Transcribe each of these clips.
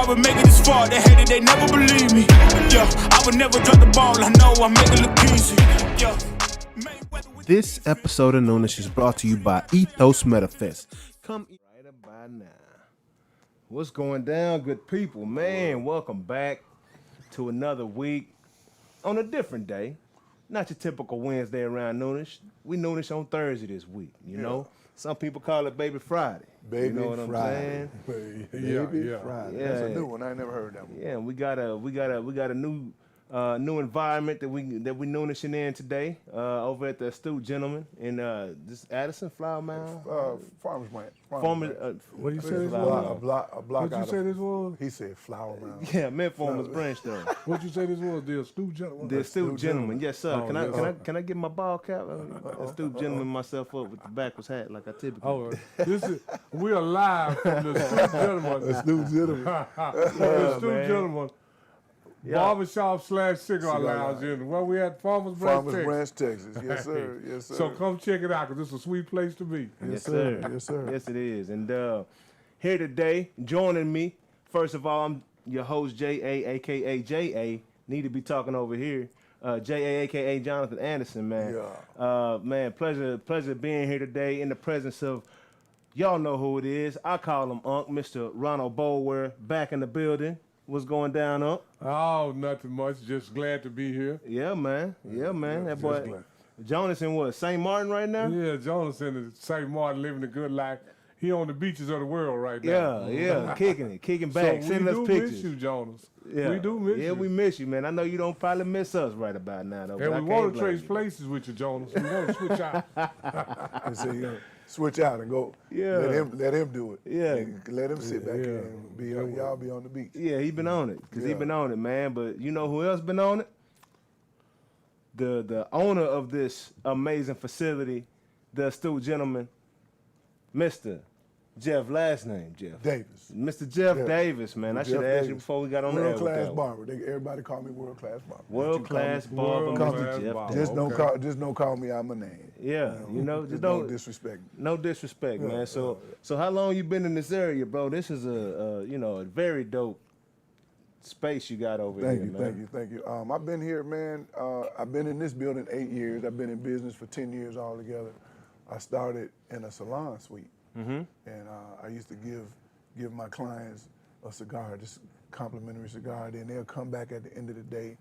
I would make it this far. They hated, they never believe me. Yeah, I would never drop the ball. I know I make it look easy. Yeah. This episode of Noonish is brought to you by Ethos Metafest. Come right about now. What's going down, good people? Man, welcome back to another week on a different day. Not your typical Wednesday around Noonish. We Noonish on Thursday this week, you know? Some people call it Baby Friday. Baby you know what Friday. I'm saying? Baby Friday. Yeah. That's a new one. I ain't never heard that one. Yeah, we got a new environment that we noonishing in today over at the Astute Gentleman in this Addison Flower Mound. Farmers Branch. What did you say this A was? block What out you say this was? He said Flower Mound. Yeah, meant Farmers Branch though. What you say this was? The Astute Gentleman? The Astute Gentleman, yes sir. Oh, Can I get my ball cap? Astute Gentleman myself up with the backwards hat like I typically. Oh, we are live from the Astute Gentleman. Astute Gentleman. The Astute man. Gentleman. Yeah. Barbershop / cigar lounge in where we at Farmers Branch, Farmers Branch, Texas. Yes, sir. Yes, sir. So come check it out because it's a sweet place to be. Yes sir. Yes, sir. Yes it is. And here today, joining me, first of all, I'm your host J.A. aka J.A. Need to be talking over here. J.A. aka Jonathan Anderson, man. Yeah. Man, pleasure being here today in the presence of, y'all know who it is. I call him Unc, Mr. Ronald Boulware, back in the building. What's going down, Unc? Oh, nothing much. Just glad to be here. Yeah, man. Yeah, man. That just boy, glad. Jonas in what, St. Martin right now? Yeah, Jonas in St. Martin living a good life. He on the beaches of the world right now. Yeah, kicking back, So sending us we do pictures. miss you, Jonas. Yeah. We do miss you. Yeah, we miss you, man. I know you don't probably miss us right about now, though. And we want to trade places with you, Jonas. We want to switch out. And so, switch out and go. Yeah. Let him do it. Yeah. And let him sit back here and be on, y'all be on the beach. Yeah, he been on it, he been on it, man. But you know who else been on it? The owner of this amazing facility, the Astute Gentleman, Mr. Jeff, last name Jeff. Davis. Mr. Jeff Yeah. Davis, man. I Jeff should have asked you Davis. before we got on the air World with class that one. barber. Everybody call me world class barber. World class barber, World-class Mr. Jeff barber. Davis. Just don't call me out my name. Yeah, you know, just no don't disrespect. No disrespect, Yeah, man. So how long you been in this area, bro? This is a very dope space you got over here, man. Thank you. I've been here, man. I've been in this building 8 years. I've been in business for 10 years altogether. I started in a salon suite, and I used to give my clients a cigar, just complimentary cigar. Then they'll come back at the end of the day,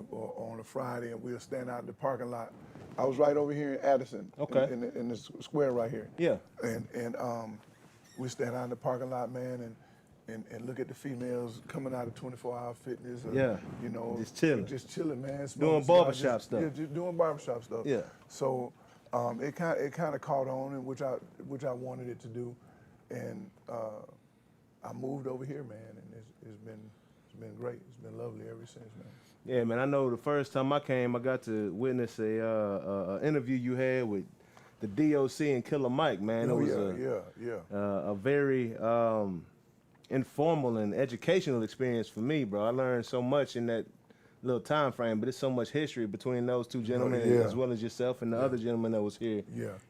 or on a Friday, and we'll stand out in the parking lot. I was right over here in Addison, Okay. in the square right here. Yeah. And we stand out in the parking lot, man, and look at the females coming out of 24-hour fitness. Yeah. You know, Just chilling. Just chilling, man. Doing smoking cigars, barbershop stuff. Yeah, just doing barbershop stuff. Yeah. So it kind of caught on, and which I wanted it to do, and I moved over here, man, and it's been great. It's been lovely ever since, man. Yeah, man. I know the first time I came, I got to witness a interview you had with the DOC and Killer Mike, man. It was a very informal and educational experience for me, bro. I learned so much in that little time frame, but it's so much history between those two gentlemen, as well as yourself and the other gentleman that was here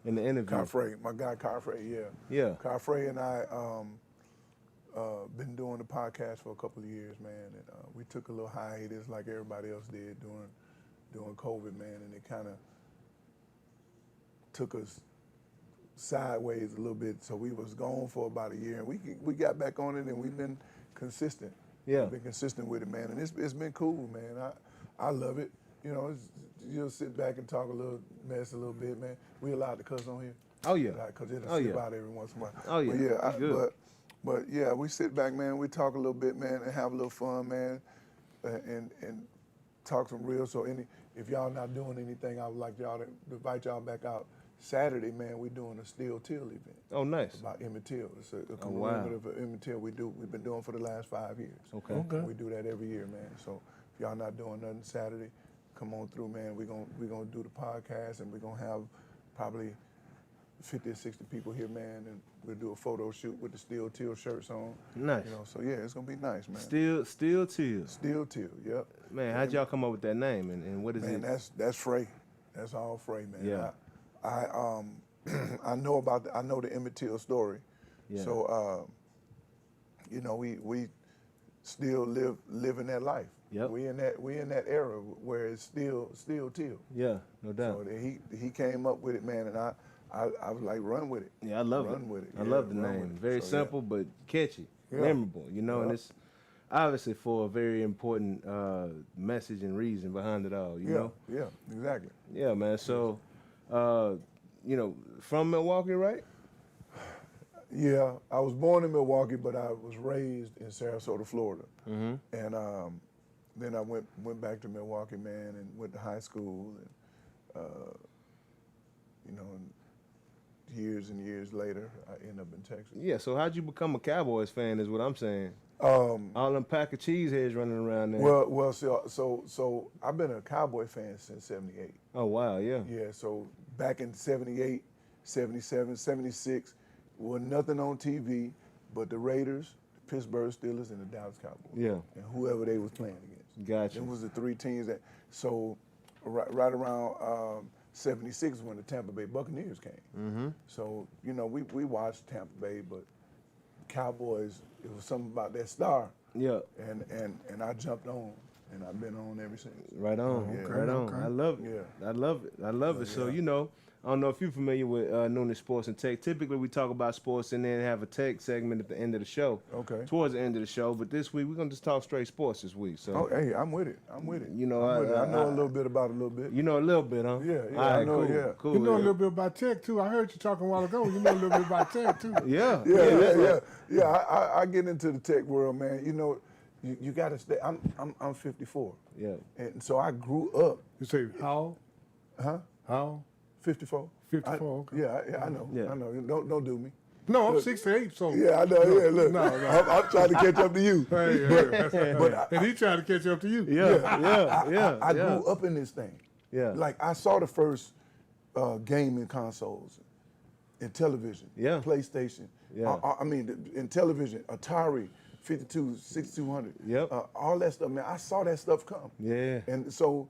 in the interview. Carfrey, my guy Carfrey, Yeah. Carfrey and I been doing the podcast for a couple of years, man, and we took a little hiatus like everybody else did during COVID, man, and it kind of took us sideways a little bit. So we was gone for about a year, and we got back on it, and we've been consistent. Yeah. We've been consistent with it, man, and it's been cool, man. I love it. You know, you'll sit back and talk a little mess a little bit, man. We allowed to cuss on here. Oh yeah. Because it'll slip out every once in a while. Oh yeah. But Good. But yeah, we sit back, man. We talk a little bit, man, and have a little fun, man, and talk some real. So if y'all not doing anything, I would like y'all to invite y'all back out. Saturday, man, we're doing a Steel Till event. Oh, nice. About Emmett Till. It's a wow. commemorative of Emmett Till we've been doing for the last 5 years. Okay. We do that every year, man. So if y'all not doing nothing Saturday, come on through, man. We're gonna do the podcast, and we're gonna have probably 50 or 60 people here, man, and we'll do a photo shoot with the Steel Till shirts on. Nice. You know, so yeah, it's gonna be nice, man. Steel Till. Steel Till, yep. Man, how'd y'all come up with that name, and what is it? Man, that's Frey. That's all Frey, man. Yeah. I know the Emmett Till story. Yeah. So you know, we still living that life. Yep. We in that era where it's still till. Yeah, no doubt. So he came up with it, man, and I was like, run with it. Yeah, I love run it. with it. I Yeah, love the run with name. it. Very So, simple but catchy, Yeah. memorable. You know, and Yeah. it's obviously for a very important message and reason behind it all. You know. Yeah, exactly. Yeah, man. So, you know, from Milwaukee, right? Yeah, I was born in Milwaukee, but I was raised in Sarasota, Florida. Mm-hmm. And then I went back to Milwaukee, man, and went to high school. And, you know, and years and years later, I ended up in Texas. Yeah. So how'd you become a Cowboys fan? Is what I'm saying. Um, All them pack of cheese heads running around there. well, so I've been a Cowboy fan since '78. Oh wow, yeah. Yeah, so back in '78, '77, '76, wasn't nothing on TV but the Raiders, the Pittsburgh Steelers, and the Dallas Cowboys. Yeah. And whoever they was playing against. Gotcha. Them was the three teams that. So right around '76 when the Tampa Bay Buccaneers came. Mm-hmm. So you know we watched Tampa Bay, but Cowboys, it was something about that star. Yeah. And I jumped on, and I've been on ever since. Right on. Yeah. Right on. Okay. I love it. Yeah. I love it. I love it. So, you know, I don't know if you're familiar with Noonish Sports and Tech. Typically, we talk about sports and then have a tech segment at the end of the show. Okay. Towards the end of the show. But this week, we're going to just talk straight sports this week. So, Oh, hey, I'm with it. You know, I'm with it. I know a little bit about a little bit. You know a little bit, huh? Yeah, All right, I know, cool. yeah. Cool. You know a yeah. little bit about tech too. I heard you talking a while ago. You know a little bit about tech too. Yeah. Yeah. I get into the tech world, man. You know, you got to stay. I'm 54. Yeah. And so I grew up. You say how? Huh? How? 54. 54, okay. Yeah, I know. Yeah. I know. Don't do me. No, I'm Look. 68, so. Yeah, I know. Yeah, look. No. I'm trying to catch up to you. Hey, But and he trying to catch up to you. Yeah. I grew up in this thing. Yeah. Like I saw the first gaming consoles in television. Yeah. PlayStation. Yeah. I mean, in television, Atari, 52, 6200. Yep. All that stuff, man. I saw that stuff come. Yeah. And so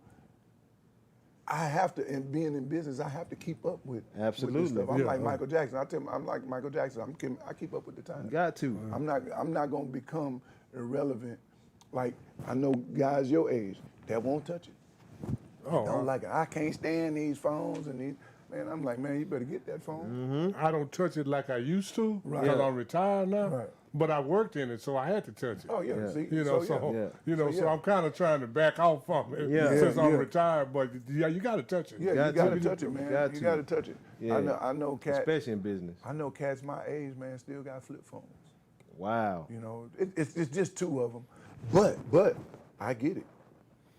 I have to, and being in business, I have to keep up with Absolutely. With this stuff. I'm Yeah. like Michael Jackson. I tell you, I'm like Michael Jackson. I keep up with the times. Got to. I'm not gonna become irrelevant. Like I know guys your age that won't touch it. Oh, Don't like it. I can't stand these phones and these. Man, I'm like, man, you better get that phone. I don't touch it like I used to Right. because I'm retired now. Right. But I worked in it, so I had to touch it. Oh yeah, Yeah. see, You know, yeah. so I'm kind of trying to back off from it Yeah. since I'm Yeah. retired. But yeah, you got to touch it. Yeah, Got you gotta to. touch it, man. Got You to. gotta touch it. Yeah. I know cats. Especially in business. I know cats my age, man, still got flip phones. Wow. You know, it's just two of them, but I get it.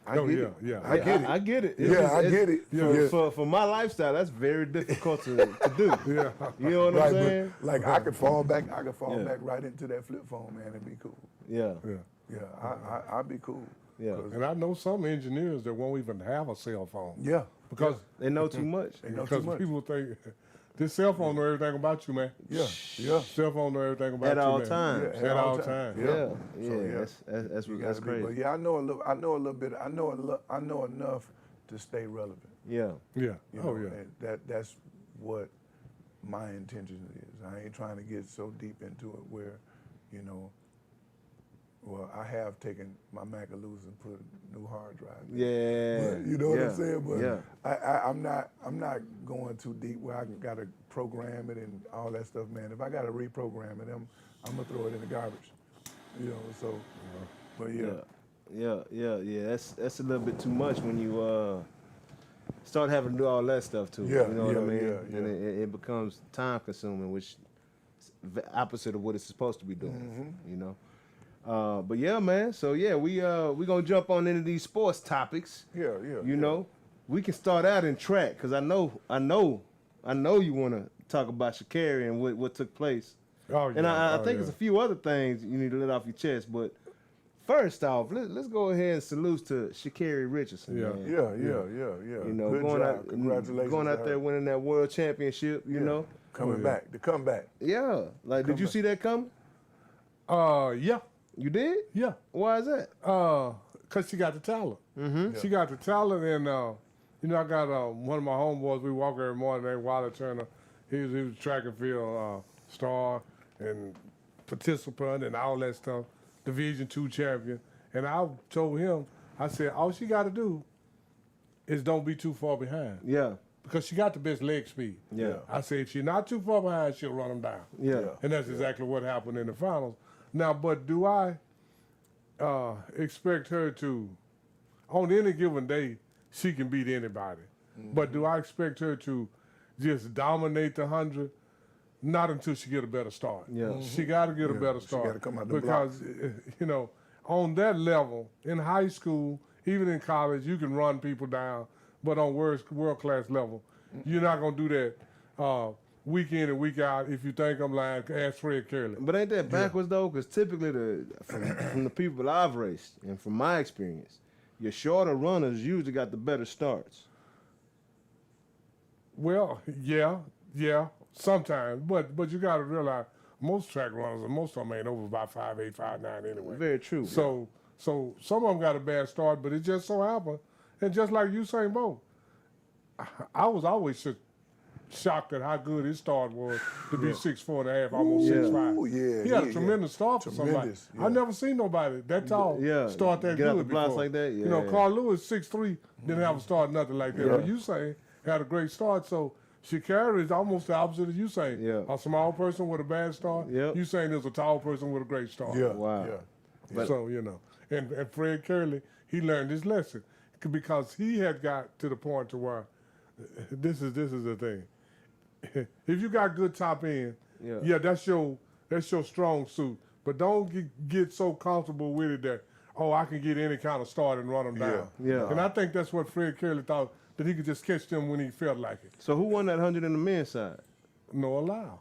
I Oh, get yeah, it. yeah. I get it. I get it. Yeah, I get it. Yeah. For my lifestyle, that's very difficult to do. Yeah. You know what I'm Right, saying? but like I could fall back. I could fall Yeah. back right into that flip phone, man, and be cool. Yeah. Yeah. Yeah, I'd be cool. Yeah. 'Cause- And I know some engineers that won't even have a cell phone. Yeah. Because They know too much. They know too because much. people think this cell phone know everything about you, man. Yeah. Yeah. Cell phone know everything about At you, all man. times. Yeah, At all times. Yeah. So, Yeah. yeah. That's You that's gotta be, but crazy. yeah, I know a little bit. I know enough to stay relevant. Yeah. Yeah. You Oh, know, yeah. and that's what my intention is. I ain't trying to get so deep into it where, you know, well, I have taken my Macaloos and put a new hard drive in. Yeah. But, you know what Yeah. I'm saying? But Yeah. I'm not going too deep where I got to program it and all that stuff, man. If I got to reprogram it, I'm gonna throw it in the garbage. You know, so. But Yeah. That's a little bit too much when you start having to do all that stuff too. Yeah, You know what I yeah, mean? yeah, And it becomes time consuming, which is the opposite of what it's supposed to be doing. Mm-hmm. You know. But yeah, man. So yeah, we gonna jump on into these sports topics. Yeah. You know, we can start out in track because I know you want to talk about Sha'Carri and what took place. Oh, yeah. And I Oh, think yeah. there's a few other things you need to let off your chest. But first off, let's go ahead and salute to Sha'Carri Richardson. Yeah. Man. Yeah. You know, Good going job. out, Congratulations. going to out her. there winning that world championship. You know, Coming back. The comeback. yeah. Like, did you back. see that coming? Yeah. You did? Yeah. Why is that? Cause she got the talent. Mm-hmm. She got the talent, and you know, I got one of my homeboys. We walk every morning named Wilder Turner. He was a track and field star and participant and all that stuff. Division II champion. And I told him, I said, all she got to do is don't be too far behind. Yeah. Because she got the best leg speed. Yeah. I said, if she's not too far behind, she'll run them down. Yeah. And that's exactly what happened in the finals. Now, but do I expect her to, on any given day, she can beat anybody. But do I expect her to just dominate the 100? Not until she get a better start. Yeah. She got to get a better start. She got to come out the because, you know, on that level, in high school, even in college, you can run people down. But on world-class level, you're not going to do that week in and week out. If you think I'm lying, ask Fred Curley. But ain't that backwards though? Because typically, from the people I've raced and from my experience, your shorter runners usually got the better starts. Well, yeah, sometimes. But you got to realize most track runners, and most of them ain't over about 5'8", 5'9" anyway. Very true. So some of them got a bad start, but it just so happened. And just like Usain Bolt, I was always shocked at how good his start was to be 6'4.5", almost 6'5". Ooh, yeah, He had a tremendous start for somebody. Yeah. I never seen nobody that tall start that Get out good the blocks before. like that. You know, Yeah. Carl Lewis, 6'3", didn't have a start nothing like that. But Usain had a great start, so Sha'Carri is almost the opposite of Usain. Yeah. A small person with a bad start. Yep. Usain is a tall person with a great start. Yeah. Wow. Yeah. So, you know, and Fred Curley, he learned his lesson because he had got to the point to where this is the thing. If you got good top end, that's your strong suit. But don't get so comfortable with it that, I can get any kind of start and run them down. Yeah. And I think that's what Fred Curley thought, that he could just catch them when he felt like it. So who won that 100 in the men's side? Noah Lyle.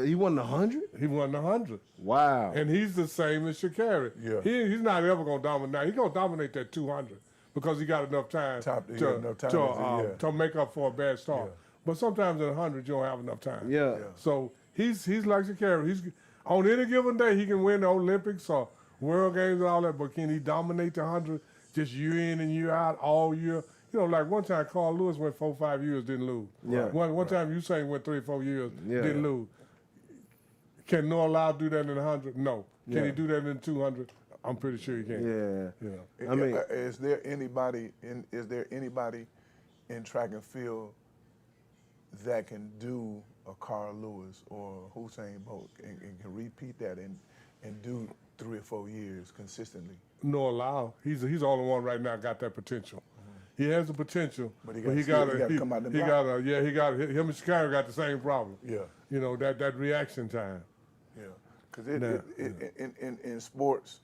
He won the 100? He won the 100. Wow. And he's the same as Sha'Carri. Yeah. He's not ever going to dominate. Now, he's going to dominate that 200 because he got enough time to make up for a bad start. Yeah. But sometimes in 100, you don't have enough time. Yeah. So he's like Sha'Carri. He's on any given day, he can win the Olympics or World Games and all that, but can he dominate the 100 just year in and year out all year? You know, like one time Carl Lewis went 4 or 5 years, didn't lose. Yeah. One time Usain went 3 or 4 years, didn't lose. Can Noah Lyle do that in the 100? No. Can he do that in the 200? I'm pretty sure he can. Yeah. I mean, is there anybody in track and field that can do a Carl Lewis or Usain Bolt and can repeat that and do 3 or 4 years consistently? Noah Lyle, he's the only one right now got that potential. He has the potential, but he got to come out the block. him and Sha'Carri got the same problem. Yeah. You know, that reaction time. Yeah. Because in sports,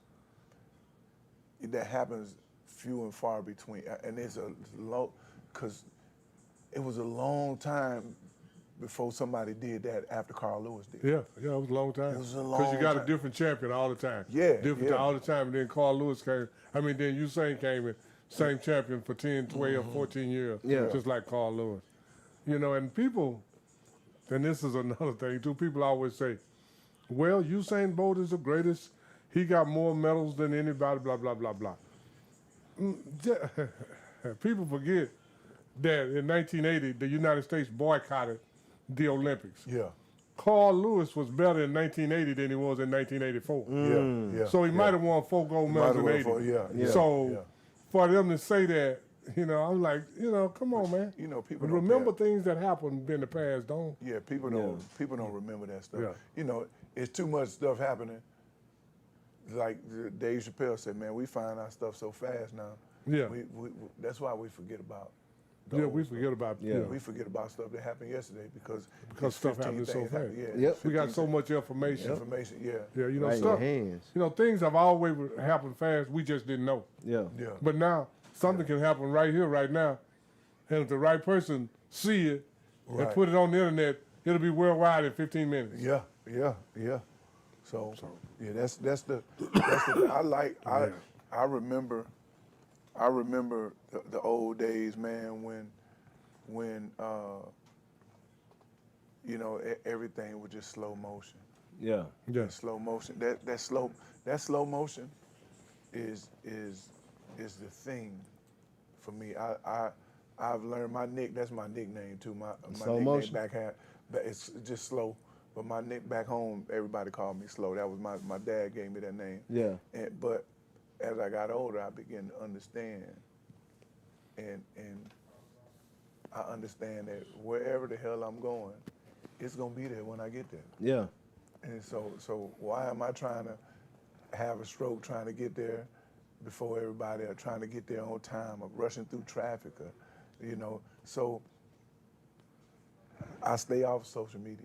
that happens few and far between. And it's a low, because it was a long time before somebody did that after Carl Lewis did. Yeah, it was a long time. It was a long Because you got time. a different champion all the time. Yeah, all the time. And then Carl Lewis came. Then Usain came in, same champion for 10, 12, 14 years. Yeah. Just like Carl Lewis. You know, and people, and this is another thing too, people always say, well, Usain Bolt is the greatest. He got more medals than anybody, blah, blah, blah, blah. People forget that in 1980, the United States boycotted the Olympics. Yeah. Carl Lewis was better in 1980 than he was in 1984. Yeah. So he might have won 4 gold medals in 80. So for them to say that, you know, I'm like, you know, come on, man. You know, people remember things that happened in the past, don't? Yeah, people don't remember that stuff. Yeah. You know, it's too much stuff happening. Like Dave Chappelle said, man, we find our stuff so fast now. Yeah. We that's why we forget about. We forget about. We forget about stuff that happened yesterday because stuff happens so fast. Yep. We got so much information. Yeah, you know, right stuff. in your hands. You know, things have always happened fast. We just didn't know. Yeah. But now something can happen right here, right now, and if the right person see it and put it on the internet, it'll be worldwide in 15 minutes. Yeah. So yeah, that's the I remember the old days, man, when you know, everything was just slow motion. Yeah. Slow motion. That slow motion is the thing for me. I've learned that's my nickname too. My slow nickname motion. backhand, but it's just slow. but my nick back home, everybody called me Slow. That was my dad gave me that name. Yeah. But as I got older, I began to understand, and I understand that wherever the hell I'm going, it's gonna be there when I get there. Yeah. And so why am I trying to have a stroke trying to get there before everybody, or trying to get there on time, or rushing through traffic, or, so I stay off social media.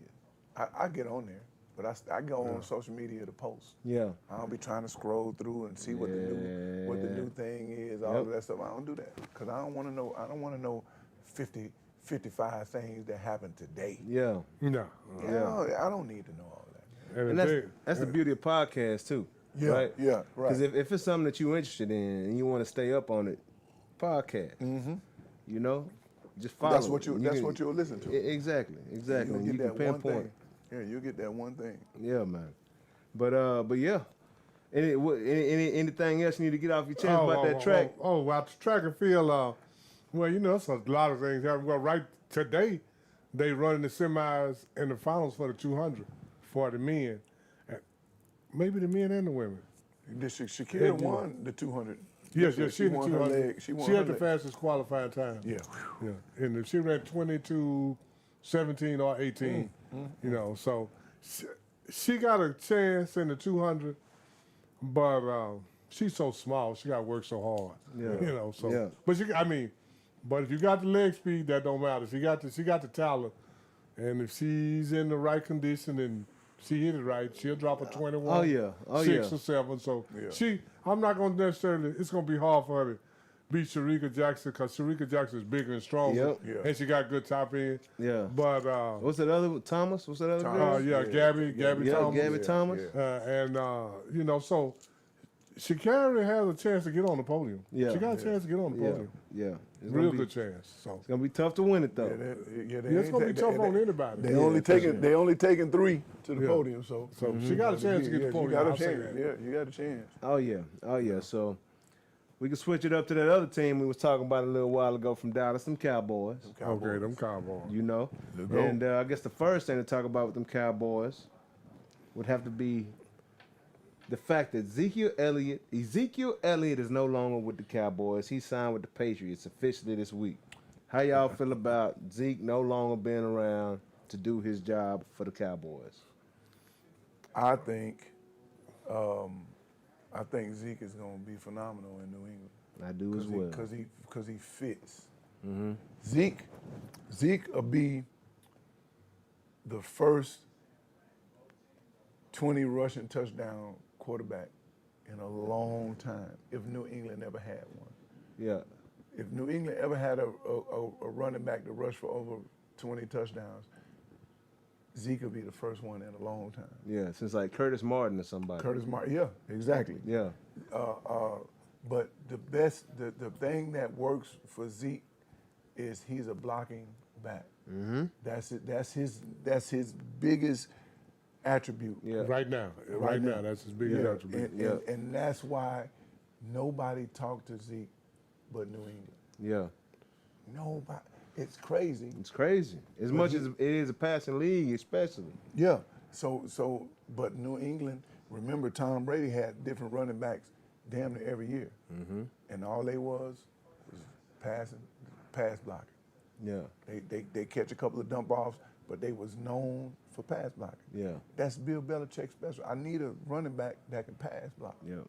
I get on there, but I go on social media to post. Yeah. I don't be trying to scroll through and see what the new thing is, all of that stuff. I don't do that because I don't want to know. I don't want to know 55 things that happened today. Yeah. No. I don't need to know all that. And that's the beauty of podcasts too. Yeah, right? yeah, right. Because if it's something that you're interested in and you want to stay up on it, podcast. Mm-hmm. Just follow. That's what you'll listen to. Exactly. You'll You get can that one pinpoint. thing. Yeah, you'll get that one thing. Yeah, man. But yeah. Anything else you need to get off your chest about that track? About the track and field. It's a lot of things happening. Well, right today, they running the semis and the finals for the 200 for the men. Maybe the men and the women. Shakira won the 200. Yes, she won her leg. She had the fastest qualifying time. Yeah. And she ran 22:17 or 18. So she got a chance in the 200, but she's so small. She got to work so hard. Yeah. But if you got the leg speed, that don't matter. She got the talent, and if she's in the right condition and she hit it right, she'll drop a 21. 6 or 7. So I'm not going to necessarily, it's going to be hard for her to beat Sharika Jackson because Sharika Jackson is bigger and stronger. And she got good top end. Yeah. But what's that other Thomas? What's that other girl? Gabby Thomas. Gabby Thomas. So Shakira has a chance to get on the podium. Yeah. She got a chance to get on the podium. Yeah. Real good chance. So it's gonna be tough to win it though. It's gonna be tough on anybody. They only taking 3 to the podium. So she got a chance to get the podium. You got a chance. Yeah, you got a chance. Oh yeah. So we can switch it up to that other team we was talking about a little while ago from Dallas, them Cowboys. Okay, them Cowboys. And I guess the first thing to talk about with them Cowboys would have to be the fact that Ezekiel Elliott is no longer with the Cowboys. He signed with the Patriots officially this week. How y'all feel about Zeke no longer being around to do his job for the Cowboys? I think Zeke is going to be phenomenal in New England. I do as well. Because he fits. Mm-hmm. Zeke will be the first 20 rushing touchdown quarterback in a long time, if New England ever had one. Yeah. If New England ever had a running back to rush for over 20 touchdowns, Zeke will be the first one in a long time. Yeah, since like Curtis Martin or somebody. Curtis Martin, yeah, exactly. Yeah. But the thing that works for Zeke is he's a blocking back. Mm-hmm. That's his biggest attribute. Yeah. Right now, that's his biggest attribute. And that's why nobody talked to Zeke but New England. Yeah. Nobody. It's crazy. It's crazy. As much as it is a passing league, especially. Yeah. But New England, remember Tom Brady had different running backs damn near every year. Mm-hmm. And all they was pass blocking. Yeah. They catch a couple of dump offs, but they was known for pass blocking. Yeah. That's Bill Belichick's special. I need a running back that can pass block. Yeah.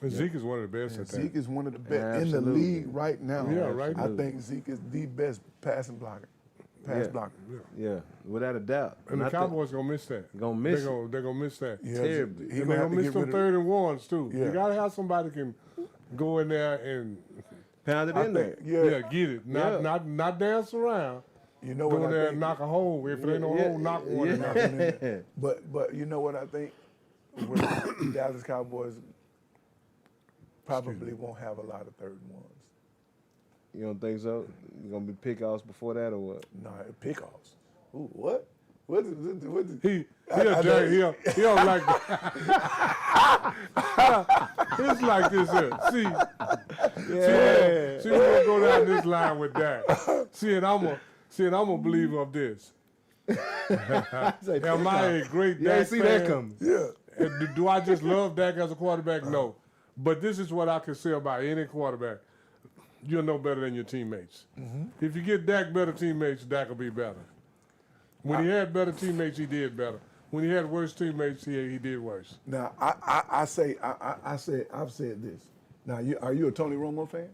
And Zeke is one of the best at that. Zeke is one of the best in the league right now. Yeah, right. I think Zeke is the best pass blocker. Yeah, without a doubt. And the Cowboys gonna miss that. They're gonna miss that. Yeah, terribly. And they're gonna miss them 3rd and 1s too. Yeah. You gotta have somebody can go in there and pound it in there. Yeah, get it. Not dance around. You know go what in there I think? and knock a hole. If it ain't no hole, knock one. And knock it in there. But you know what I think? The Dallas Cowboys probably won't have a lot of 3rd and 1s. You don't think so? You gonna be pickoffs before that or what? No, pickoffs. Ooh, what? What is he don't like that. It's like this here. See, we're gonna go down this line with that. See, and I'm a believer of this. Am I a great You ain't Dak see fan? that coming. Yeah. And do I just love Dak as a quarterback? No. But this is what I can say about any quarterback. You'll know better than your teammates. If you get Dak better teammates, Dak will be better. When he had better teammates, he did better. When he had worse teammates, he did worse. Now I've said this. Now are you a Tony Romo fan?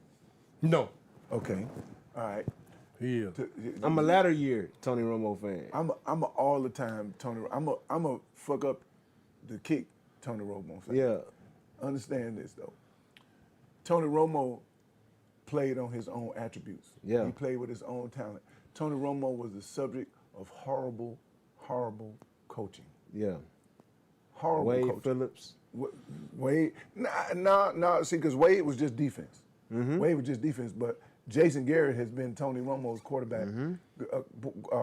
No. Okay. All right. He is. I'm a latter year Tony Romo fan. I'm a all the time Tony. I'm a fuck up the kick Tony Romo fan. Yeah. Understand this though. Tony Romo played on his own attributes. Yeah. He played with his own talent. Tony Romo was the subject of horrible coaching. Yeah. Horrible Wade coaching. Phillips. Wade, no. See, because Wade was just defense. Wade was just defense, but Jason Garrett has been Tony Romo's quarterback,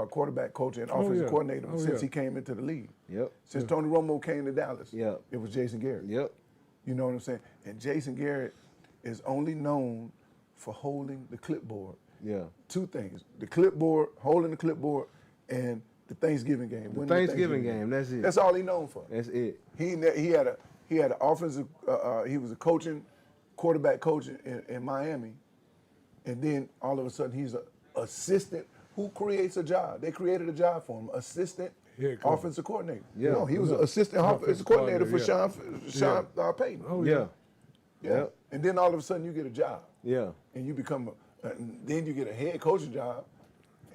quarterback coach and offensive coordinator since he came into the league. Yep. Since Tony Romo came to Dallas, Yep. it was Jason Garrett. Yep. You know what I'm saying? And Jason Garrett is only known for holding the clipboard. Yeah. Two things: the clipboard, holding the clipboard, and the Thanksgiving game. The Thanksgiving game. That's it. That's all he known for. That's it. He had an offensive. He was a quarterback coach in Miami, and then all of a sudden he's an assistant who creates a job. They created a job for him, assistant offensive coordinator. Yeah. No, he was an assistant offensive coordinator for Sean Payton. Oh yeah. Yeah. Yep. And then all of a sudden you get a job. Yeah. And you become and then you get a head coaching job.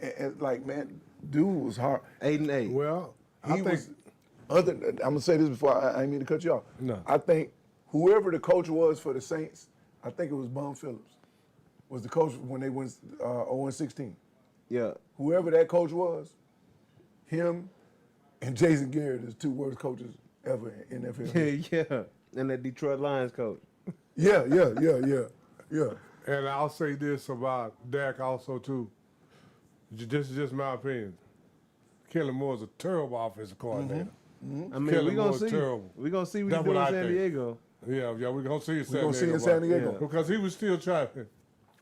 And like, man, dude was hard. 8-8. Well, I'm gonna say this before I didn't mean to cut you off. No. I think whoever the coach was for the Saints, I think it was Bum Phillips, was the coach when they went 0-16. Yeah. Whoever that coach was, him and Jason Garrett is two worst coaches ever in NFL. Yeah. And that Detroit Lions coach. Yeah. and I'll say this about Dak also too. This is just my opinion. Kellen Moore's a terrible offensive coordinator. I mean, Kellen we're gonna Moore's see. terrible. We're gonna see what That's he do what in I San think. Diego. Yeah, we're gonna see in San gonna Diego. see in San Diego. Yeah. Because he was still trying.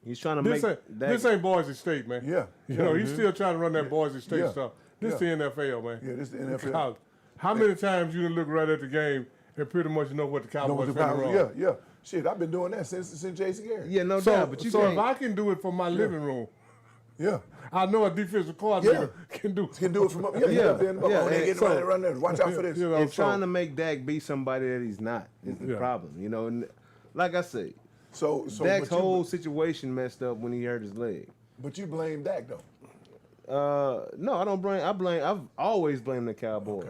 He's trying to This make this ain't Boise State, man. Yeah. You know, he's still trying to run that Boise State Yeah. stuff. This the NFL, man. Yeah, this the NFL. Because how many times you done look right at the game and pretty much know what the Cowboys finna run? Yeah. Shit, I've been doing that since Jason Garrett. Yeah, no So, doubt. But you so can't. if I can do it from my living room, Yeah. I know a defensive coordinator can do it. Can do it from up. Yeah. Yeah. Then, Yeah. oh, they And get so- around there. Watch out for this. You know, and so- trying to make Dak be somebody that he's not is the Yeah. problem. You know, and like I say, So Dak's but you- whole situation messed up when he hurt his leg. But you blame Dak though. No, I don't blame. I've always blamed the Cowboys.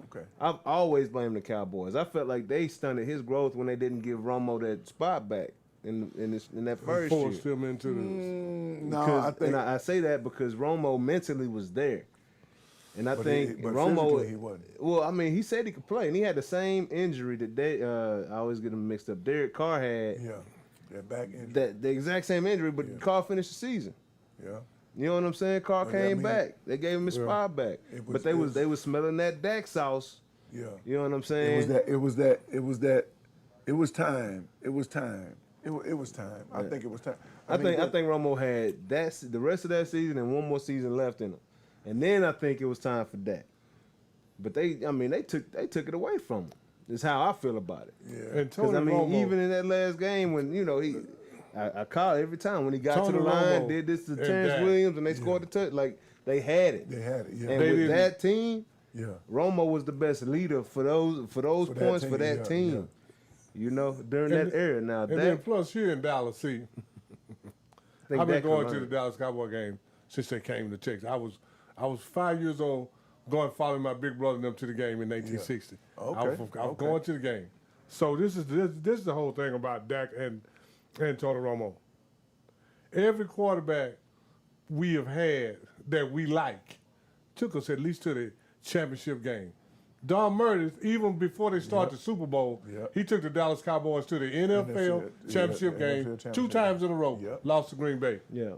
Okay. I've always blamed the Cowboys. I felt like they stunted his growth when they didn't give Romo that spot back in that first year. Forced him into the. No, Because- I think. and I say that because Romo mentally was there, and I think but Romo. physically he wasn't. Well, I mean, he said he could play, and he had the same injury that I always get them mixed up. Derek Carr had Yeah. That back injury. the exact same injury, but Carr finished the season. Yeah. You know what I'm saying? Carr But came I mean, back. They gave him his spot back, but they was smelling that Dak sauce. Yeah. You know what I'm saying? It was time. It was time. I think it was time. I think Romo had the rest of that season and one more season left in him, and then I think it was time for Dak. But they took it away from him. Is how I feel about it. Yeah. And Tony Because I mean, Romo, even in that last game when I call it every time when he got Tony to the line, Romo did this to and Terrence Dak. Williams, and they scored the touch. Like they had it. They had it. Yeah. And They with didn't- that team, Yeah. Romo was the best leader for those that points team, for that yeah, team. yeah. You know, during And that era. Now and then Dak, plus here in Dallas, see, think I've been Dak can going to learn. the Dallas Cowboy game since they came to Texas. I was 5 years old, going following my big brother and them to the game in 1960. Okay, I was going to the game. So this is the whole thing about Dak and Tony Romo. Every quarterback we have had that we like took us at least to the championship game. Don Meredith, even before they started the Super Bowl, Yep. he took the Dallas Cowboys to the NFL championship game NFL 2 championship. times in a row. Yep. Lost to Green Bay. yeah.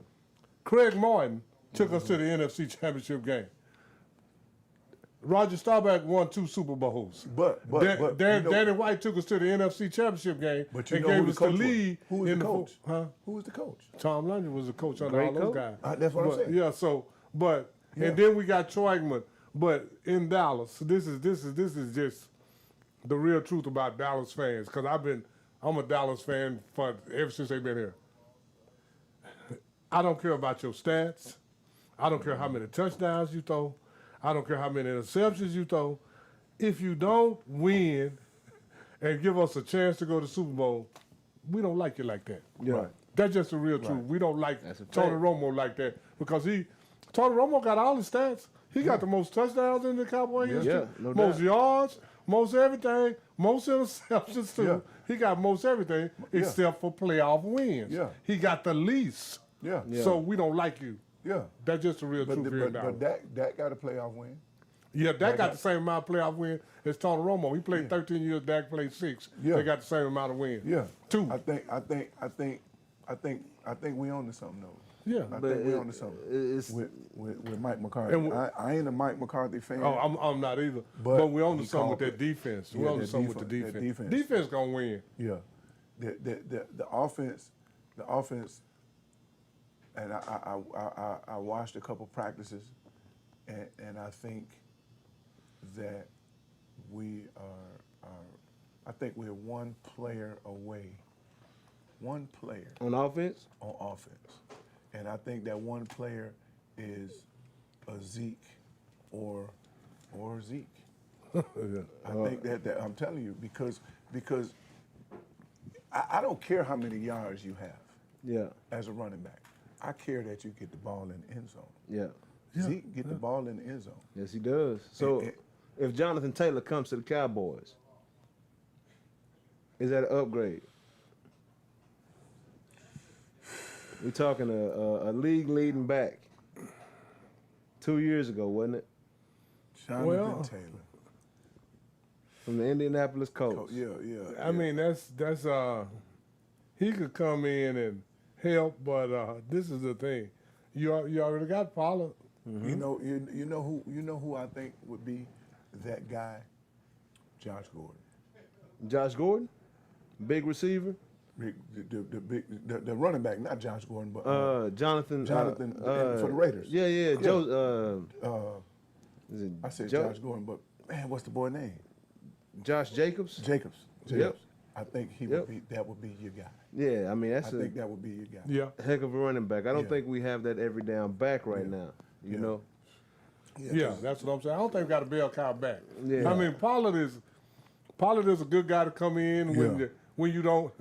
Craig Martin took us to the NFC championship game. Roger Staubach won 2 Super Bowls. But you know- Danny White took us to the NFC championship game But you and know who gave the us the coach was? lead. Who was in the coach? Huh? Who was the coach? Tom Lundgren was the coach under Great all those coach. guys. That's what I'm But, saying. Yeah, so, but And then we got Troigman. But in Dallas, this is just the real truth about Dallas fans, because I'm a Dallas fan ever since they've been here. I don't care about your stats. I don't care how many touchdowns you throw. I don't care how many interceptions you throw. If you don't win and give us a chance to go to the Super Bowl, we don't like you like that. Yeah. Right. That's just the real truth. We don't like That's a Tony fact. Romo like that, because Tony Romo got all the stats. He got the most touchdowns in the Cowboy history, Yeah, no most doubt. yards, most everything, most interceptions too. Yeah. He got most everything except for playoff wins. Yeah. He got the least. Yeah. So we don't like you. Yeah. That's just the real truth here in But Dallas. Dak got a playoff win. Yeah, Dak got the same amount of playoff win as Tony Romo. He played 13 years. Dak played 6. Yeah. They got the same amount of wins. Yeah. 2. I think we on to something though. Yeah. I But think we on to something it's- with Mike McCarthy. And I ain't a Mike McCarthy fan. Oh, I'm not either. But But we're on to he something with called that defense. Yeah, We're on to that something with the defense- that defense. defense. Defense gonna win. Yeah, the offense, and I watched a couple practices, and I think that we are I think we're one player away, one player On offense? on offense, and I think that one player is a Zeke or Zeke. I think that I'm telling you because I don't care how many yards you have Yeah. as a running back. I care that you get the ball in the end zone. Yeah. Zeke get the ball in the end zone. Yes, he does. So if Jonathan Taylor comes to the Cowboys, is that an upgrade? We're talking a league leading back 2 years ago, wasn't it? Jonathan Taylor. From the Indianapolis Colts. Oh, yeah. I mean, that's he could come in and help, but this is the thing. You already got Pollard. You know who I think would be that guy? Josh Gordon. Josh Gordon, big receiver. The running back, not Josh Gordon, but Jonathan for the Raiders. Yeah. Joe. Is it I said Joe? Josh Gordon, but man, what's the boy name? Josh Jacobs. Jacobs. Yep. I think Yep. that would be your guy. Yeah, I mean I that's think that would be your guy. Yeah. a heck of a running back. I don't Yeah. think we have that every down back right now. You Yeah. know. Yeah, that's what I'm saying. I don't think we got a bell cow back. Yeah. I mean, Pollard is a good guy to come in Yeah. when you don't.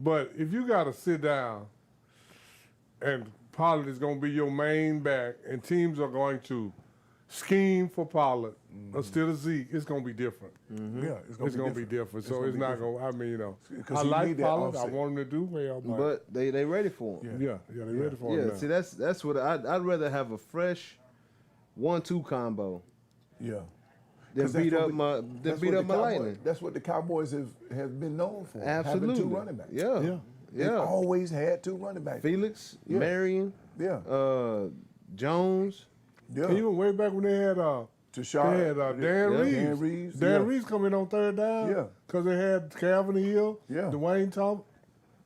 But if you got to sit down and Pollard is going to be your main back and teams are going to scheme for Pollard instead of Zeke, it's going to be different. Yeah, It's going to be different. So gonna it's be not different. going to, I mean, 'Cause I you like need that Pollard. I offset. want him to do well. But they ready for him. yeah, they ready for him Yeah, now. see that's what I'd rather have a fresh 1-2 combo Yeah. than 'Cause that's beat what up we- my that's than what beat the up my Cowboys- Lightning. That's what the Cowboys have been known for. Absolutely. Having two running backs. Yeah. They've always had two running backs. Felix, Yeah. Marion, Yeah. Jones. Yeah. Even way back when they had Tashard. Dan Yeah. Reeves. Dan Reeves. Dan yeah. Reeves coming on third down. Yeah. Because they had Calvin Hill, Yeah. Dwayne Thomas.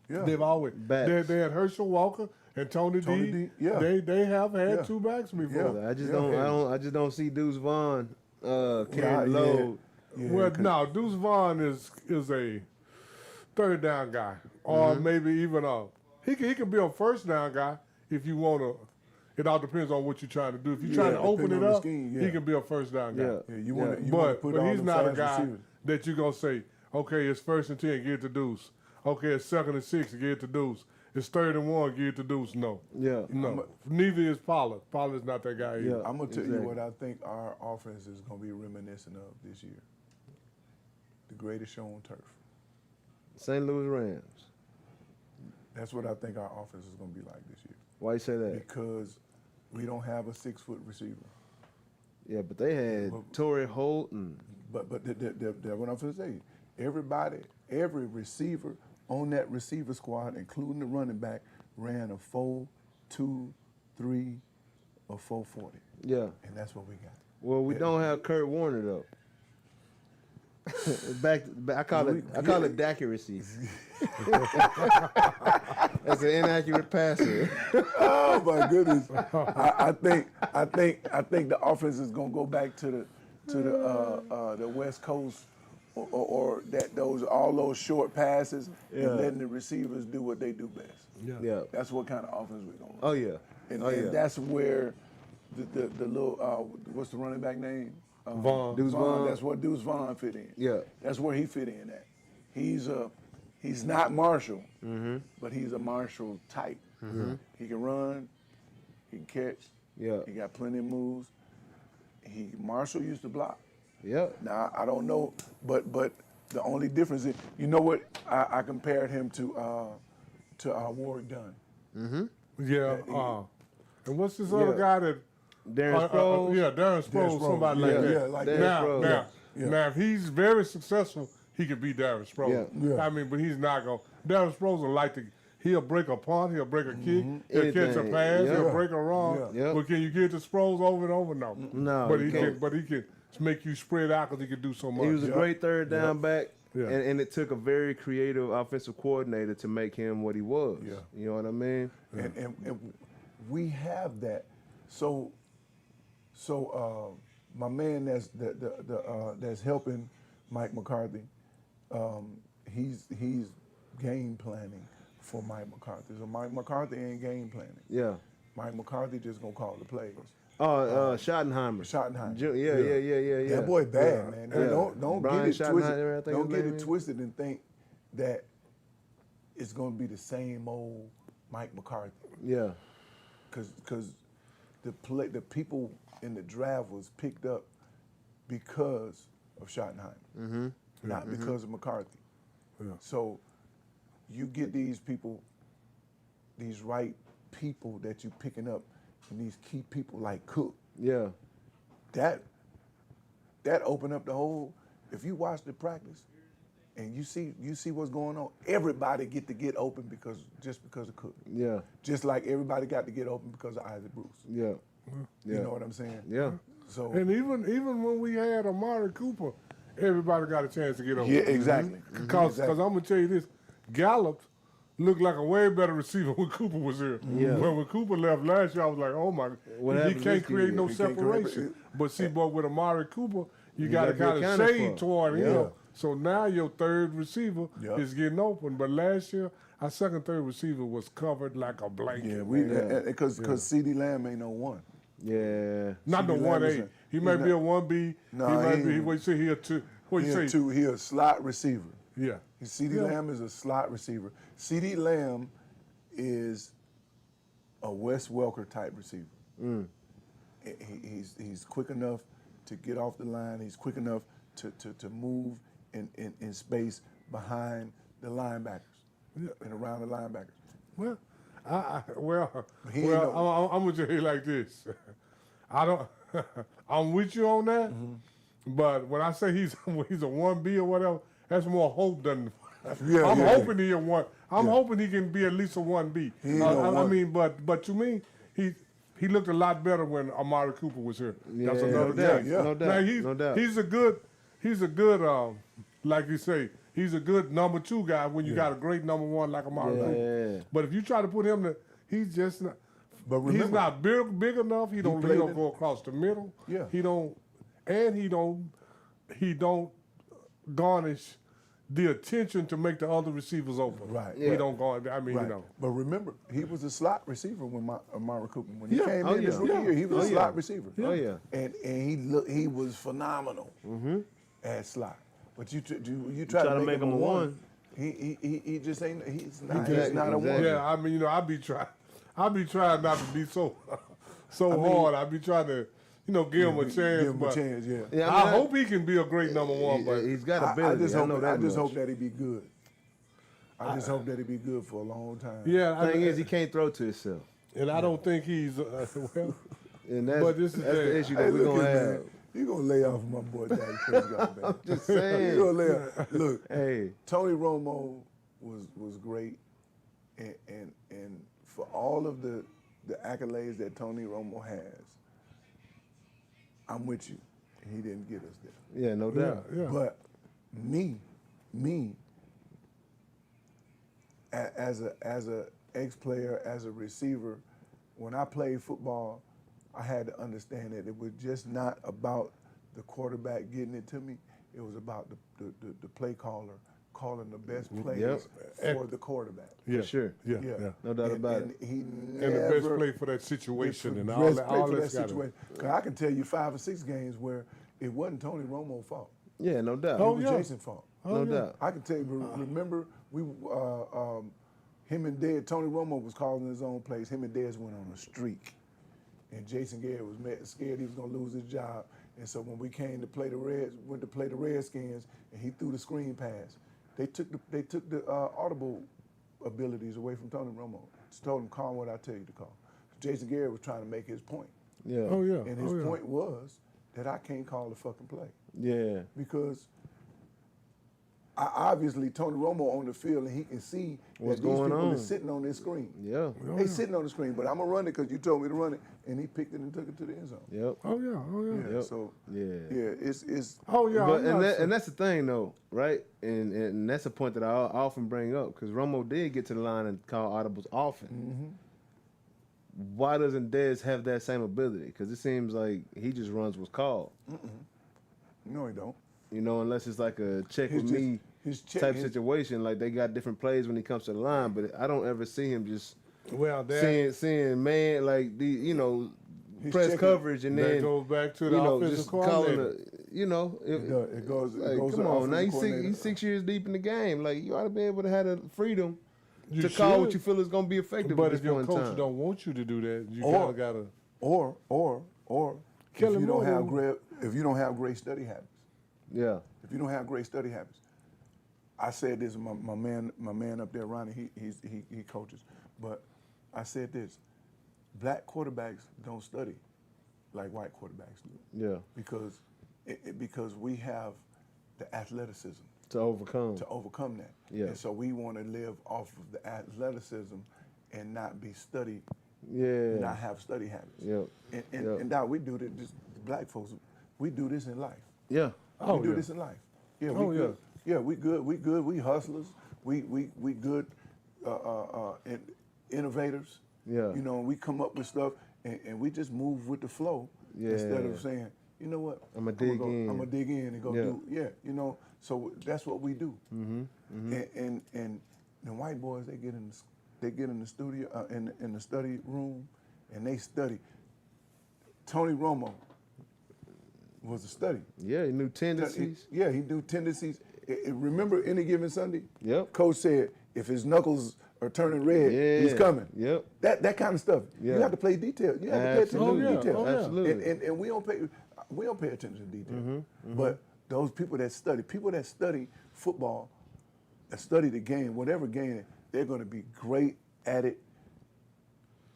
Yeah. They've always Backs. they had Herschel Walker and Tony Tony D. D, yeah. They have had Yeah. two backs before. Yeah. I just don't see Deuce Vaughn carrying the Yeah. load. Yeah, Well, 'cause- no, Deuce Vaughn is a third down guy, or maybe even he can be a first down guy if you want to. It all depends on what you're trying to do. If you're trying to open depending it on the up, scheme, he yeah. can be a first down guy. Yeah. Yeah, you want to But put all he's them not a fast guy receivers. that you're gonna say, okay, it's 1st and 10, get it to Deuce. Okay, it's 2nd and 6, get it to Deuce. It's 3rd and 1, get it to Deuce. No. Yeah. No. Neither is Pollard. Pollard's not that guy either. Yeah. I'm gonna tell Exactly. you what I think our offense is gonna be reminiscent of this year. The greatest show on turf. St. Louis Rams. That's what I think our offense is gonna be like this year. Why you say that? Because we don't have a 6-foot receiver. Yeah, but they had Torrey Holt and But what I'm gonna say. Every receiver on that receiver squad, including the running back, ran a 4.23 or 4.40, yeah. and that's what we got. Well, we don't have Kurt Warner though. I call it accuracy. That's an inaccurate passer. Oh my goodness! I think the offense is gonna go back to the West Coast, or all those short passes and letting the receivers do what they do best. Yeah. That's what kind of offense we're gonna run. Oh yeah. And that's where the little what's the running back name? Vaughn. Deuce Vaughn. That's where Deuce Vaughn fit in. Yeah. That's where he fit in at. He's not Marshall, but he's a Marshall type. He can run, he can catch. Yeah. He got plenty of moves. Marshall used to block. Yeah. Now I don't know, but the only difference is, you know what? I compared him to Warwick Dunn. Yeah. And what's this other guy that? Darren Sproles. Yeah, Darren Sproles, somebody like that. Yeah, like Darren that. Sproles. Now, if he's very successful, he could be Darren Sproles. Yeah. I mean, but he's not going. Darren Sproles will like to. He'll break a punt. He'll break a kick. He'll catch a Anything. pass. Yeah. He'll break a run. Yeah. But can you get the Sproles over and over? No. No, But you he can't. can. But he can make you spread out because he can do so much. He was a great third down back, Yeah. and it took a very creative offensive coordinator to make him what he was. Yeah. You know what I mean? And we have that. So my man that's helping Mike McCarthy, he's game planning for Mike McCarthy. So Mike McCarthy ain't game planning. Yeah. Mike McCarthy just gonna call the plays. Schottenheimer. Yeah. That boy bad, man. Yeah. Don't Brian get it Schottenheimer, I twisted. think Don't his get name it is. twisted and think that it's gonna be the same old Mike McCarthy. Yeah. Because the people in the draft was picked up because of Schottenheimer, not because of McCarthy. Yeah. So you get these people, these right people that you picking up, and these key people like Cook. Yeah. That opened up the whole. If you watch the practice, and you see what's going on, everybody get open because of Cook. Yeah. Just like everybody got to get open because of Isaac Bruce. Yeah. You know what I'm saying? Yeah. So And even when we had Amari Cooper, everybody got a chance to get over. yeah, exactly. Because I'm gonna tell you this, Gallup looked like a way better receiver when Cooper was here. Yeah. When Cooper left last year, I was like, oh my, What he happened can't this create year? no He can't create- separation. But see, but with Amari Cooper, you got to gotta be kind of accounted shade for. toward him. Yeah. So now your third receiver Yep. is getting open. But last year, our second, third receiver was covered like a blanket. Yeah, because CeeDee Lamb ain't no one. Yeah. Not the CeeDee Lamb 1A. is He may not- be a 1B. No, he might he be. ain't. What you say? He a 2. What you say? He a slot receiver. Yeah. CeeDee Yeah. Lamb is a slot receiver. CeeDee Lamb is a Wes Welker type receiver. He's quick enough to get off the line. He's quick enough to move in space behind the linebackers and around the linebackers. Well, He ain't no- I'm gonna tell you like this. I don't. I'm with you on that, but when I say he's a 1B or whatever, that's more hope than. Yeah, I'm yeah. hoping he a one. I'm hoping he can be at least a 1B. He ain't no I one. mean, but to me, he looked a lot better when Amari Cooper was here. That's Yeah, another no doubt, thing. yeah. no doubt, Now no doubt. he's a good like you say, he's a good number 2 guy when you got a great number 1 like Amari Cooper. Yeah. But if you try to put him he's just not. But remember, He's not big enough. He don't played in- go across the middle. Yeah. He don't garnish the attention to make the other receivers open. Right. He don't garnish. I mean, right. you know. But remember, he was a slot receiver when Amari Cooper. When he Yeah. came Oh, in his yeah. rookie Yeah. year, he was Oh, a yeah. slot receiver. Oh, yeah. And he was phenomenal at slot. But you try try to make him a one. He just ain't. He's not Exactly, a one. exactly. Yeah, I mean, you know, I be trying not to be so hard. I be trying to, give him a chance. Give him a but chance, yeah. Yeah, I I mean, hope he can be a great number 1. But he's got I ability. just I hope. know that I just much. hope that he be good. I just hope that he be good for a long time. yeah, Thing is, he can't throw to himself, and I don't think he's well. and that's, But this is that's the the- issue Hey, that we're look gonna at have. man. You gonna lay off my boy Dak Prescott, man. Just saying. You gonna lay off. Look, Hey, Tony Romo was great, and for all of the accolades that Tony Romo has, I'm with you. He didn't get us there. yeah, no doubt. Yeah. But me, as a ex-player, as a receiver, when I played football, I had to understand that it was just not about the quarterback getting it to me. It was about the play caller calling the best plays for the quarterback. Yeah, For sure. Yeah, No doubt about it. He And never, the best play for that situation and all best that. play All for that that's got situation. 'Cause I can tell you 5 or 6 games where it wasn't Tony Romo's fault. Yeah, no doubt. It Oh, was yeah. Jason's fault. No doubt. I can tell you. Remember, him and Dez. Tony Romo was calling his own plays. Him and Dez went on a streak, and Jason Garrett was scared he was going to lose his job. And so when we came to play the Redskins, and he threw the screen pass, they took the audible abilities away from Tony Romo. Just told him, call what I tell you to call. Jason Garrett was trying to make his point. Yeah. Oh, yeah. And his point was that I can't call the fucking play. Yeah. Because obviously Tony Romo on the field and he can see What's that these going people on. are sitting on this screen. Yeah. They sitting on the screen, but I'm going to run it because you told me to run it. And he picked it and took it to the end zone. Yep. Oh, yeah. Yep. So, Yeah. it's Oh, yeah. But and that's the thing though, right? And that's a point that I often bring up because Romo did get to the line and call audibles often. Mm-hmm. Why doesn't Dez have that same ability? Because it seems like he just runs what's called. no, he don't. You know, unless it's like a check His with just- me his check- type his- situation. Like they got different plays when he comes to the line, but I don't ever see him just Well, that, seeing man like the His press checking- coverage and that then goes back to the offensive just coordinator. It goes like, to come the on, now offensive coordinator. he's 6 years deep in the game. Like you ought to be able to have the freedom You to call what should. you feel is going to be effective. But at this if your point in coach time. don't want you to do that, you Or- gotta. Or if Kellen you don't have Moore. great study habits. yeah, If you don't have great study habits, I said this. My man up there, Ronnie, he coaches, but I said this: black quarterbacks don't study like white quarterbacks do, yeah, because we have the athleticism to overcome. to overcome that. Yeah. And so we want to live off of the athleticism and not be study, Yeah, not have study habits. Yep. And now we do this. Black folks, we do this in life. yeah, Oh, we do yeah. this in life. Yeah, Oh, we yeah. good. Yeah, we good. We good. We hustlers. We good innovators. Yeah. You know, we come up with stuff and we just move with the flow instead Yeah. of saying, you know what? I'ma dig in. I'm gonna dig in and go Yeah. do. Yeah. You know. So that's what we do. And the white boys they get in the studio in the study room and they study. Tony Romo was a study. yeah. He knew tendencies. Yeah, he knew tendencies. Remember any given Sunday? Yep. Coach said if his knuckles are turning red, he's Yeah. coming. Yep. That kind of stuff. Yeah. You have to play detail. You have to pay attention Oh, to yeah. detail. Oh, yeah. Absolutely. And we don't pay attention to detail. But those people that study football, that study the game, whatever game, they're going to be great at it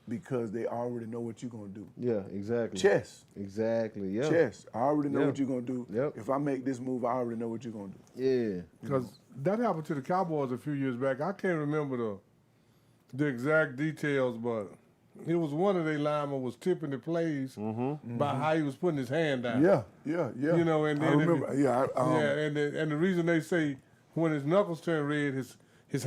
because they already know what you're going to do. Yeah, exactly. Chess. Exactly. Yeah. Chess. I already know Yeah. what you're going to do. Yep. If I make this move, I already know what you're going to do. Yeah. Because that happened to the Cowboys a few years back. I can't remember the exact details, but it was one of their linemen was tipping the plays by how he was putting his hand down. Yeah. You know, and I then if remember. and the reason they say when his knuckles turn red,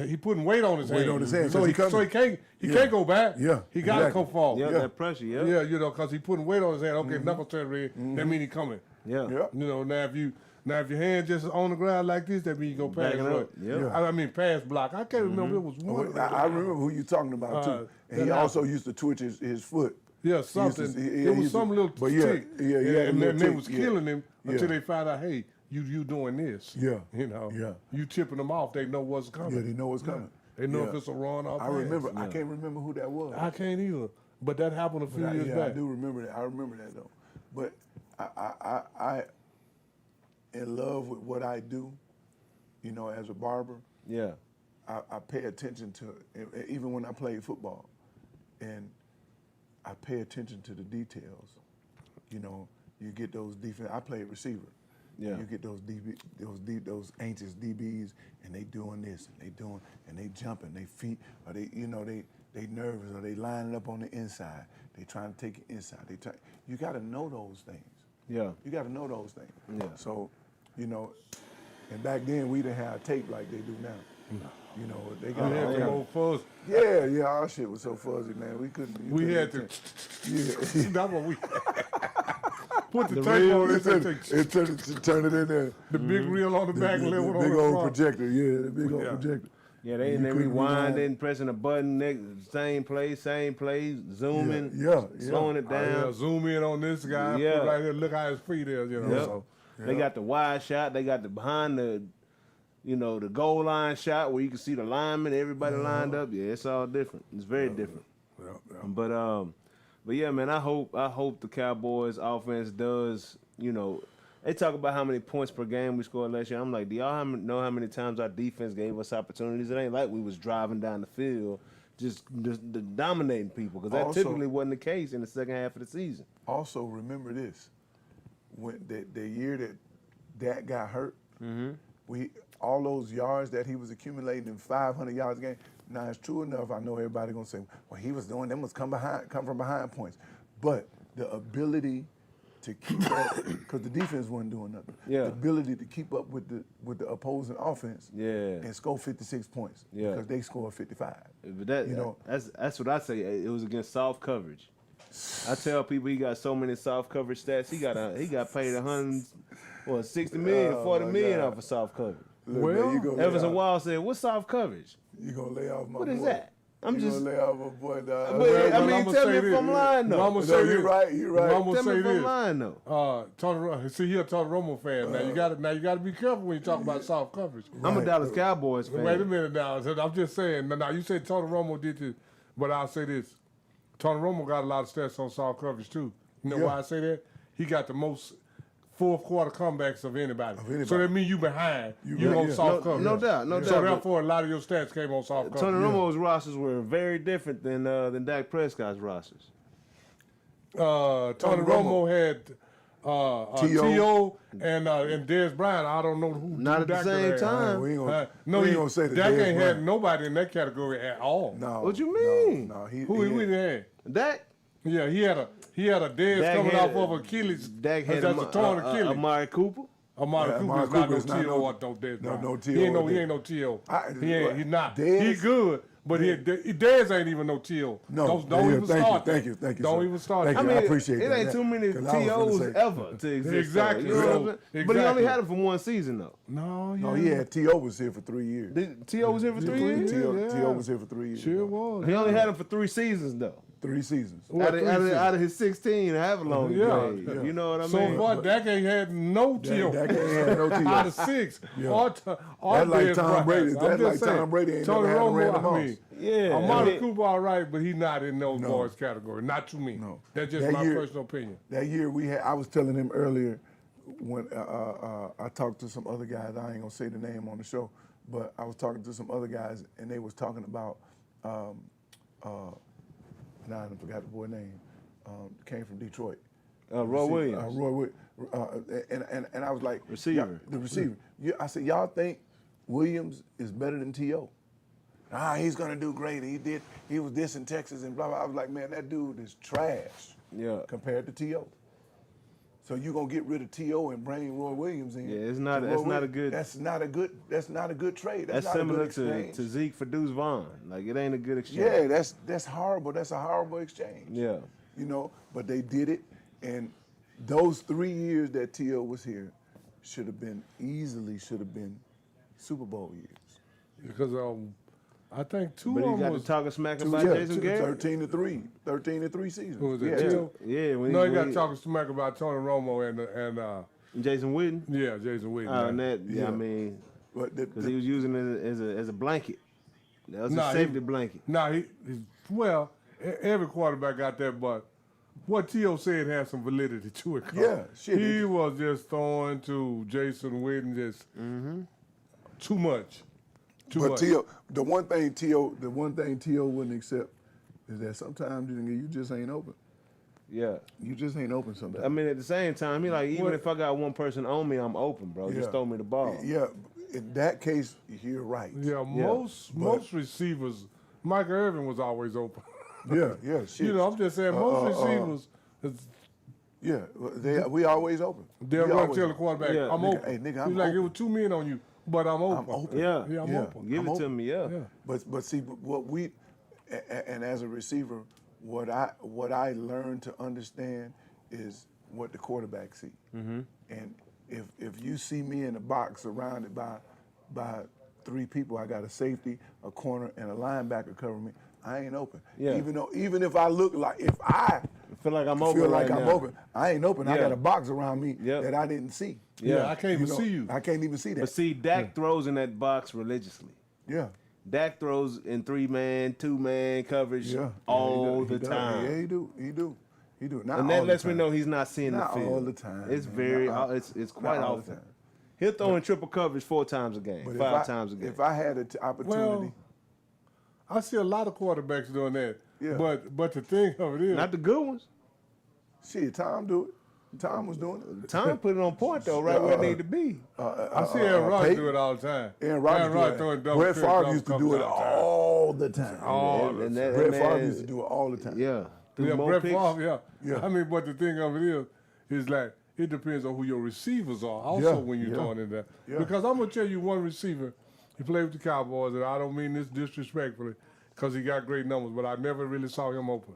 he putting weight on his Weight hand. on his hand, so 'cause he he coming. can't go back. Yeah, he got to exactly. come forward. Yeah, Yeah. that pressure. Yeah. Yeah, you know, because he putting weight on his hand. Okay, knuckles turn red. That mean he coming. Yeah. Yeah. You know, now if your hand just on the ground like this, that mean you go past Backing what? up, yeah. I mean pass block. I can't remember. It was one. of them. I remember who you talking about too. And he that also used to twitch his foot. Yeah, He used to- something. he It was used to- some little but yeah, tick. yeah, he had a and little then they tick, was yeah. killing him until Yeah. they found out, hey, you doing this. Yeah, You know. yeah. You tipping them off, they know what's coming. Yeah, they know what's coming. They know Yeah. if it's a run or I pass. remember. I can't remember who that was. I can't either. But that happened a few But years I back. do remember that. I remember that though. But I in love with what I do. You know, as a barber, Yeah. I pay attention to even when I play football, and I pay attention to the details. You know, you get those defense. I play receiver. Yeah. You get those those anxious DBs, and they doing this, and they jumping, they feet, or they nervous, or they lining up on the inside. They trying to take it inside. You got to know those things. Yeah. You got to know those things. Yeah. So, you know, And back then, we didn't have tape like they do now. You know, they got We had the old fuzz. Yeah, our shit was so fuzzy, man. We couldn't. We had to. Yeah. That's what we put the tape real, on it turn it in there. the big reel on the back and the level on big the old front. projector, the big old projector. Yeah, they rewinding, pressing a button, same play, zooming, slowing it down. Zoom in on this guy, put right here, look how his feet is, you know. Yep. So, They got the wide shot, they got the behind the, the goal line shot where you can see the linemen, everybody lined up. Yeah, it's all different. It's very different. But yeah, man, I hope the Cowboys offense does, they talk about how many points per game we scored last year. I'm like, do y'all know how many times our defense gave us opportunities? It ain't like we was driving down the field just dominating people, because that typically wasn't the case in the second half of the season. Also, remember this. When the year that Dak got hurt, all those yards that he was accumulating in 500 yards a game. Now, it's true enough. I know everybody gonna say, well, he was doing them was come from behind points, but the ability to keep up, because the defense wasn't doing nothing. Yeah. The ability to keep up with the opposing offense. Yeah. And score 56 points. Yeah. Because they scored 55. But that's what I say. It was against soft coverage. I tell people he got so many soft coverage stats. He got paid $60 million, $40 million off of soft coverage. Look, Everson Wild said, "What's soft coverage? You gonna lay off my What boy. is that? I'm you just gonna lay off my boy, dog. But, I mean, tell me if I'm lying though. I'ma say you're right. I'm Tell gonna me say if I'm this. lying though. See, he a Tony Romo fan. Now you got to be careful when you talk about soft coverage. I'm a Dallas Cowboys fan. Wait a minute now. I'm just saying. Now you said Tony Romo did this, but I'll say this: Tony Romo got a lot of stats on soft coverage too. You know why I say that? He got the most fourth quarter comebacks of anybody. So that means you behind. You on soft coverage. No doubt. So therefore, a lot of your stats came on soft coverage. Tony Romo's rosters were very different than Dak Prescott's rosters. Tony Romo had T.O. and Dez Bryant. I don't know who. Not at the same time. We ain't gonna say that. Dak ain't had nobody in that category at all. No. What you mean? No, Who he had? Dak? Yeah, he had a Dez coming off of Achilles. Dak had that's a torn Achilles. Amari Cooper. Amari Cooper is not no T.O. or no Dez Bryant. No T.O. He ain't no T.O. He's not. Dez? He good, but Dez ain't even no T.O. No. Don't even start. Thank you. Don't even start. Thank you. I mean, I appreciate it that. ain't too many 'Cause I was gonna T.O.s say- ever to exist. Exactly. You know what I'm saying? Exactly. But he only had him for one season though. No, No, he had T.O. was here for 3 years. T.O. was here for 3 years. T.O. was here for 3 years. Sure was. He only had him for 3 seasons though. 3 seasons. Out of his 16, however long he played. Yeah. You know what I So mean? far, Dak ain't had no T.O. Dak ain't had no T.O. out of 6. Or That's like Dez Tom Brady. Bryant. I'm That's just like saying, Tom Brady ain't Tony never had a Romo, Randy I Moss. mean, Yeah. Amari Cooper all right, but he's not in those No. boys category. Not to me. No. That's just That my year- personal opinion. That year I was telling him earlier when I talked to some other guys. I ain't gonna say the name on the show, but I was talking to some other guys and they was talking about. Now I forgot the boy's name. Came from Detroit. Roy Williams. And I was like, Receiver. the receiver. I said, y'all think Williams is better than T.O.? He's gonna do great. He was this in Texas and blah blah. I was like, man, that dude is trash. Yeah. Compared to T.O. So you gonna get rid of T.O. and bring Roy Williams in? Yeah, it's not a good. That's not a good trade. That's not a similar good exchange. to Zeke for Deuce Vaughn. Like it ain't a good exchange. Yeah, that's horrible. That's a horrible exchange. Yeah. But they did it, and those 3 years that T.O. was here should have been Super Bowl years. Because I think two But of he them got to was. talking smack about Jason Garrett. 13-3 seasons. Who was it? Yeah. T.O.? Yeah. No, he got to talk smack about Tony Romo and Jason Witten. Jason Witten. I mean, But because he was using it as a blanket. That was a safety blanket. Every quarterback got that, but what T.O. said had some validity to it. Yeah, shit. He was just throwing to Jason Witten just too much. But T.O., the one thing T.O. wouldn't accept is that sometimes you just ain't open. Yeah. You just ain't open sometimes. I mean, at the same time, he like, even if I got one person on me, I'm open, bro. Just throw me the ball. Yeah, in that case, you're right. Yeah, most receivers, Michael Irvin was always open. Yeah, shit. I'm just saying most receivers, Yeah, we always open. They'll We run always tell the open. quarterback, Yeah. I'm Nigga, open. hey, nigga, He's I'm like, open. it was 2 men on you, but I'm open. I'm open. Yeah. I'm Yeah. open. Give I'm it to open. me, yeah. But see, what we, and as a receiver, what I learned to understand is what the quarterback see. Mm-hmm. And if you see me in a box surrounded by 3 people, I got a safety, a corner, and a linebacker covering me, I ain't open. Yeah. Even if I look like, if I feel like I'm open feel like right I'm now. open, I ain't open. I Yeah. got a box around me Yep. that I didn't see. Yeah, I can't even know, see you. I can't even see that. But see, Dak throws in that box religiously. Yeah. Dak throws in 3-man, 2-man coverage Yeah. all He the does. time. Yeah, he do. Not And all that the lets me time. know he's not seeing Not the field. all the time, It's man. very, Not all- it's quite not all the often. time. He'll throw in triple coverage 4 times a game, But 5 times a game. If I had an opportunity, Well, I see a lot of quarterbacks doing that. Yeah. But the thing of it is, Not the good ones. shit, Tom do it. Tom was doing it. Tom put it on point though, right where it need to be. I see Aaron Rodgers Peyton- do it all the time. Aaron Rodgers throwing do double it. Brett trick, Favre double used to coverage do it all the time. all the time. And that Brett man- Favre used to do it all the time. Yeah. Threw Yeah, more Brett picks. Favre, yeah. Yeah. I mean, but the thing of it is like, it depends on who your receivers are also Yeah, when you're yeah. throwing in there. Yeah. Because I'm going to tell you one receiver, he played with the Cowboys, and I don't mean this disrespectfully, because he got great numbers, but I never really saw him open.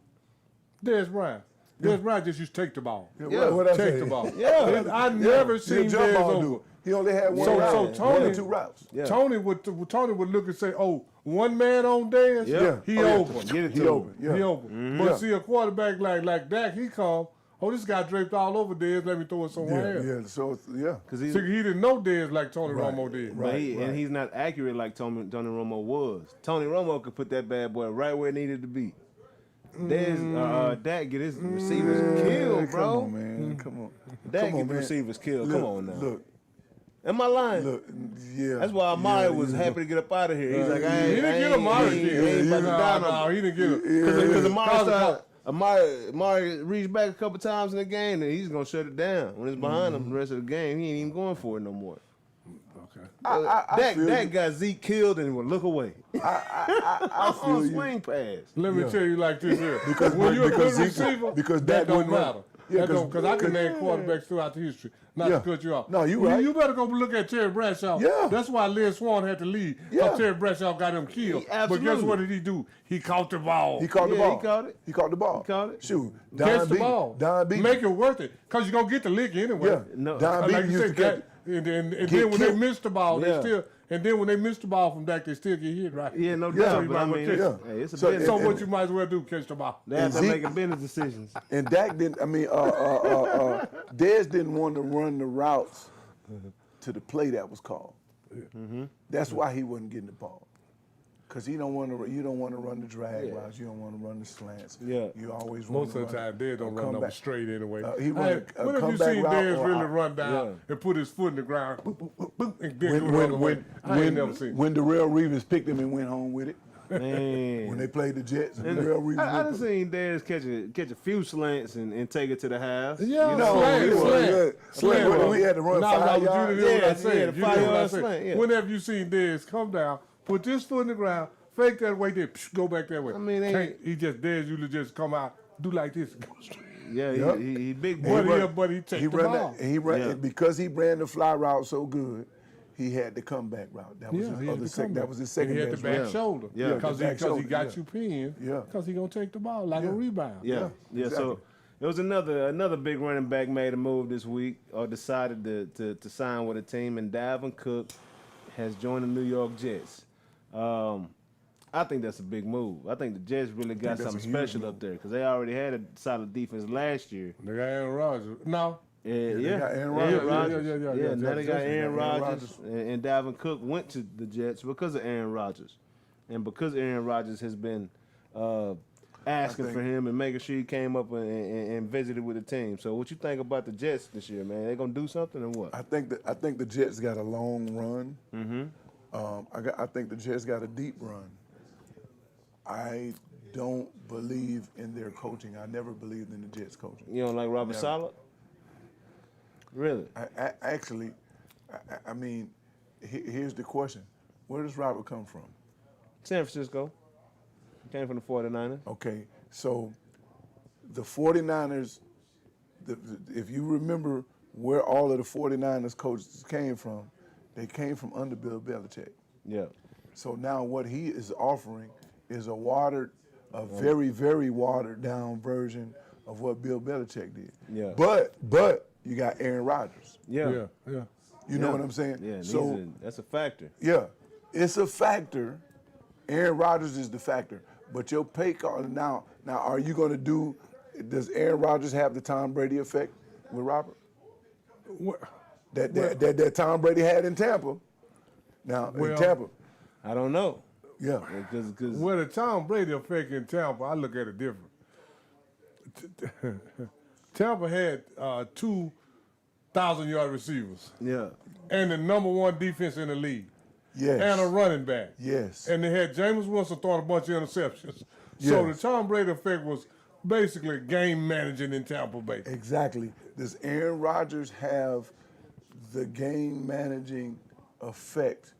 Dez Bryant. Dez Bryant just used to take the ball. Yeah, what I Take say? the ball. Yeah. I never He a seen jump Dez ball open. dude. He only had one So- route. so Tony- One, 2 routes. Yeah. Tony would look and say, "Oh, one man on Dez, Yeah. he Oh, yeah. open, Get it He to open. him. Yeah. he open." But Yeah. see, a quarterback like Dak, he come, "Oh, this guy draped all over Dez. Let me throw it somewhere else." Yeah. So yeah. Because See, he didn't know Dez like Tony Right. Romo did. But Right. and he's not accurate like Tony Romo was. Tony Romo could put that bad boy right where it needed to be. Dak get his receivers killed, bro. Come on, man. Come on. Dak Come get on, the man. receivers killed. Look, Come on now. Look. Am I lying? Look. Yeah. That's why Amari Yeah, was yeah. happy to get up out of here. He's like, I He ain't, didn't get Amari He killed. ain't about to die no No, more. he didn't get him. Because Amari Cause- started, Amari reached back a couple times in the game, and he's gonna shut it down. When it's behind him the rest of the game, he ain't even going for it no more. Okay. I feel Dak you. got Zeke killed and he would look away. I feel On you. swing pass. Let me Yeah. tell you like this here. Because- when you're a good because Zeke- receiver, because that Dak don't wouldn't run. matter. Yeah, Because I can name yeah. quarterbacks throughout the history. Not Yeah. to cut you off. No, you right. You better go look at Terry Bradshaw. Yeah. That's why Lynn Swan had to leave. Yeah. Because Terry Bradshaw got him killed. But guess Absolutely. what did he do? He caught the ball. He caught the Yeah, he ball. caught it. He caught the ball. He caught it. Shoot. Catch Don the ball. Don B. Make it worth it. Because you're going to get the lick anyway. Yeah. No. Don Like B you used to said, catch. and then when killed. they missed the ball, Yeah. they still. And then when they missed the ball from Dak, they still get hit, right? Yeah, no Yeah, doubt. you But I might mean, well catch hey, it's a So- business. So And- what you might as well do, catch the ball. They have to Zeke- make business decisions. And Dak didn't. I mean, Dez didn't want to run the routes to the play that was called. That's why he wasn't getting the ball. Cause he don't want to. You don't want to run the drag routes. You don't want to run the slants. Yeah. You always want Most to of the time, Dez don't a run them comeback. straight anyway. He run a when have you comeback seen route Dez or really out. run down Yeah. and put his foot in the ground, boop, boop, boop, boop, and then go the other way? I ain't never seen. When Darrell Reeves picked him and went home with it. Man. When they played the Jets, Darrell Reeves. I done went- seen Dez catch a few slants and take it to the house. Yeah, You know, slant, he was slant. good. Slant, Slant. we had to run No, 5 no, yards. you didn't hear what I Yeah, said. yeah, You the didn't hear what I 5-yard said. slant, yeah. When have you seen Dez come down, put this foot in the ground, fake that way, then go back that way? I mean, He just Dez usually just come out, do like this, and go straight. Yeah, Yep. he big But boy. he take He the ran ball. that. He ran Yeah. and because he ran the fly route so good. He had the comeback route. That was Yeah, his he had other the second. That comeback. was his And second he had the best back route. shoulder. Yeah, because the back he shoulder, got yeah. you pinned. Yeah. Because he gonna take the ball like a rebound. Yeah. exactly. So it was another big running back made a move this week or decided to sign with a team, and Dalvin Cook has joined the New York Jets. I think that's a big move. I think the Jets really got that's something a huge special move. up there because they already had a solid defense last year. They got Aaron Rodgers. No. Yeah, they got Aaron Aaron Rodgers. Rodgers. Yeah, Now they got Jets Aaron got Aaron Rodgers, and Dalvin Cook went to the Jets because of Aaron Rodgers, and because Aaron Rodgers has been asking for him and making sure he came up and visited with the team. So, what you think about the Jets this year, man? They gonna do something or what? I think the Jets got a long run. Mm-hmm. I think the Jets got a deep run. I don't believe in their coaching. I never believed in the Jets coaching. You don't like Robert Never. Saleh? Really? I mean, here's the question: where does Robert come from? San Francisco. Came from the 49ers. Okay, so the 49ers if you remember where all of the 49ers coaches came from, they came from under Bill Belichick. Yeah. So now what he is offering is a very, very watered down version of what Bill Belichick did. Yeah. But you got Aaron Rodgers. Yeah. You know what I'm saying? Yeah. So that's a factor. yeah, it's a factor. Aaron Rodgers is the factor. But your pay card now are you going to do? Does Aaron Rodgers have the Tom Brady effect with Robert? That Tom Brady had in Tampa. Now in Tampa, I don't know. yeah. Because Well, the Tom Brady effect in Tampa, I look at it different. Tampa had 2,000-yard receivers. Yeah. And the #1 defense in the league. Yes. And a running back. Yes. And they had Jameis Winston throwing a bunch of interceptions. So the Tom Brady effect was basically game managing in Tampa Bay. Exactly. Does Aaron Rodgers have the game managing effect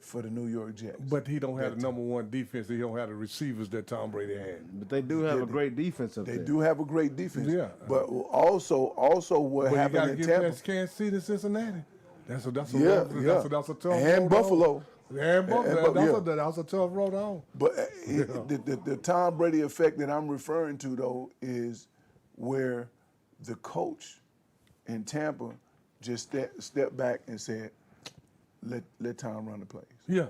for the New York Jets? But he don't have the #1 defense. He don't have the receivers that Tom Brady had. But they do have a great defense up there. They do have a great defense. Yeah. But also what But you got happened to in get Tampa? past Kansas City and Cincinnati. That's a tough And road Buffalo. on. And Buffalo. yeah. That's a tough road on. But the Tom Brady effect that I'm referring to, though, is where the coach in Tampa just stepped back and said, let Tom run the plays. Yeah.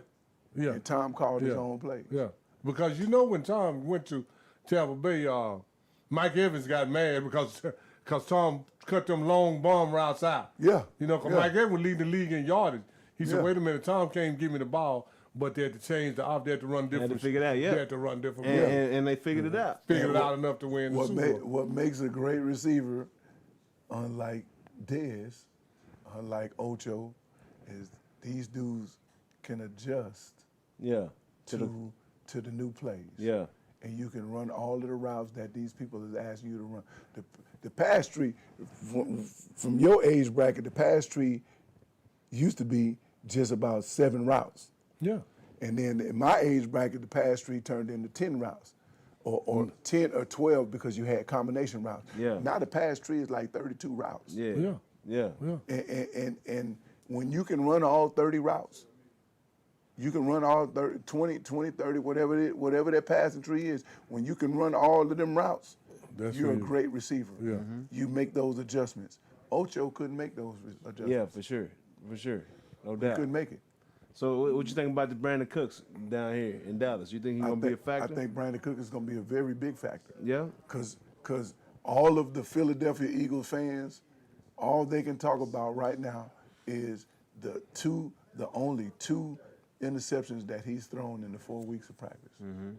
Yeah. And Tom called his own plays. Yeah. Because you know when Tom went to Tampa Bay, Mike Evans got mad because Tom cut them long bomb routes out. Yeah. You know, because Mike Evans lead the league in yardage. He said, wait a minute, Tom can't give me the ball, but they had to change the off. They had to run different. They had to figure it out, yeah. They had to run different. And they figured it out. Figured it out enough to win the Super Bowl. What makes a great receiver, unlike Dez, unlike Ocho, is these dudes can adjust to the new plays. Yeah. And you can run all of the routes that these people is asking you to run. The pass tree, from your age bracket, the pass tree used to be just about 7 routes. Yeah. And then in my age bracket, the pass tree turned into 10 routes, or 10 or 12 because you had combination routes. Yeah. Now the pass tree is like 32 routes. Yeah. And when you can run all 30 routes, you can run all 30, 20, 30, whatever that passing tree is. When you can run all of them routes, you're a great receiver. Yeah. You make those adjustments. Ocho couldn't make those adjustments. Yeah, for sure. No He doubt. couldn't make it. So what you think about the Brandon Cooks down here in Dallas? You think he's going to be a factor? I think Brandon Cook is going to be a very big factor. Yeah? Because all of the Philadelphia Eagles fans, all they can talk about right now is the only two interceptions that he's thrown in the 4 weeks of practice. Mm-hmm.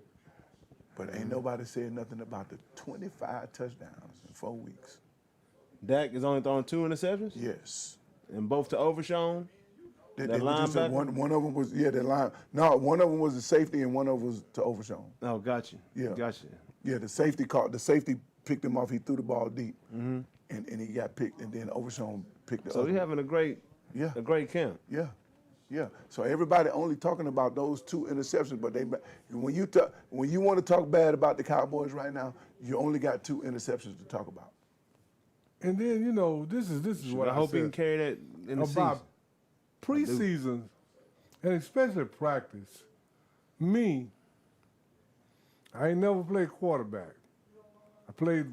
But ain't nobody said nothing about the 25 touchdowns in 4 weeks. Dak is only throwing 2 interceptions? Yes. And both to Overshown? That linebacker? One of them was, that line. No, one of them was a safety and one of them was to Overshown. Oh, gotcha. Yeah. Gotcha. Yeah, the safety picked him off. He threw the ball deep, and he got picked, and then Overshown picked the So other he's one. having a great camp. Yeah. So everybody only talking about those 2 interceptions, but when you want to talk bad about the Cowboys right now, you only got 2 interceptions to talk about. And then, you know, this is what I hope said he can carry that in the season. about preseason, and especially practice. I ain't never played quarterback. I played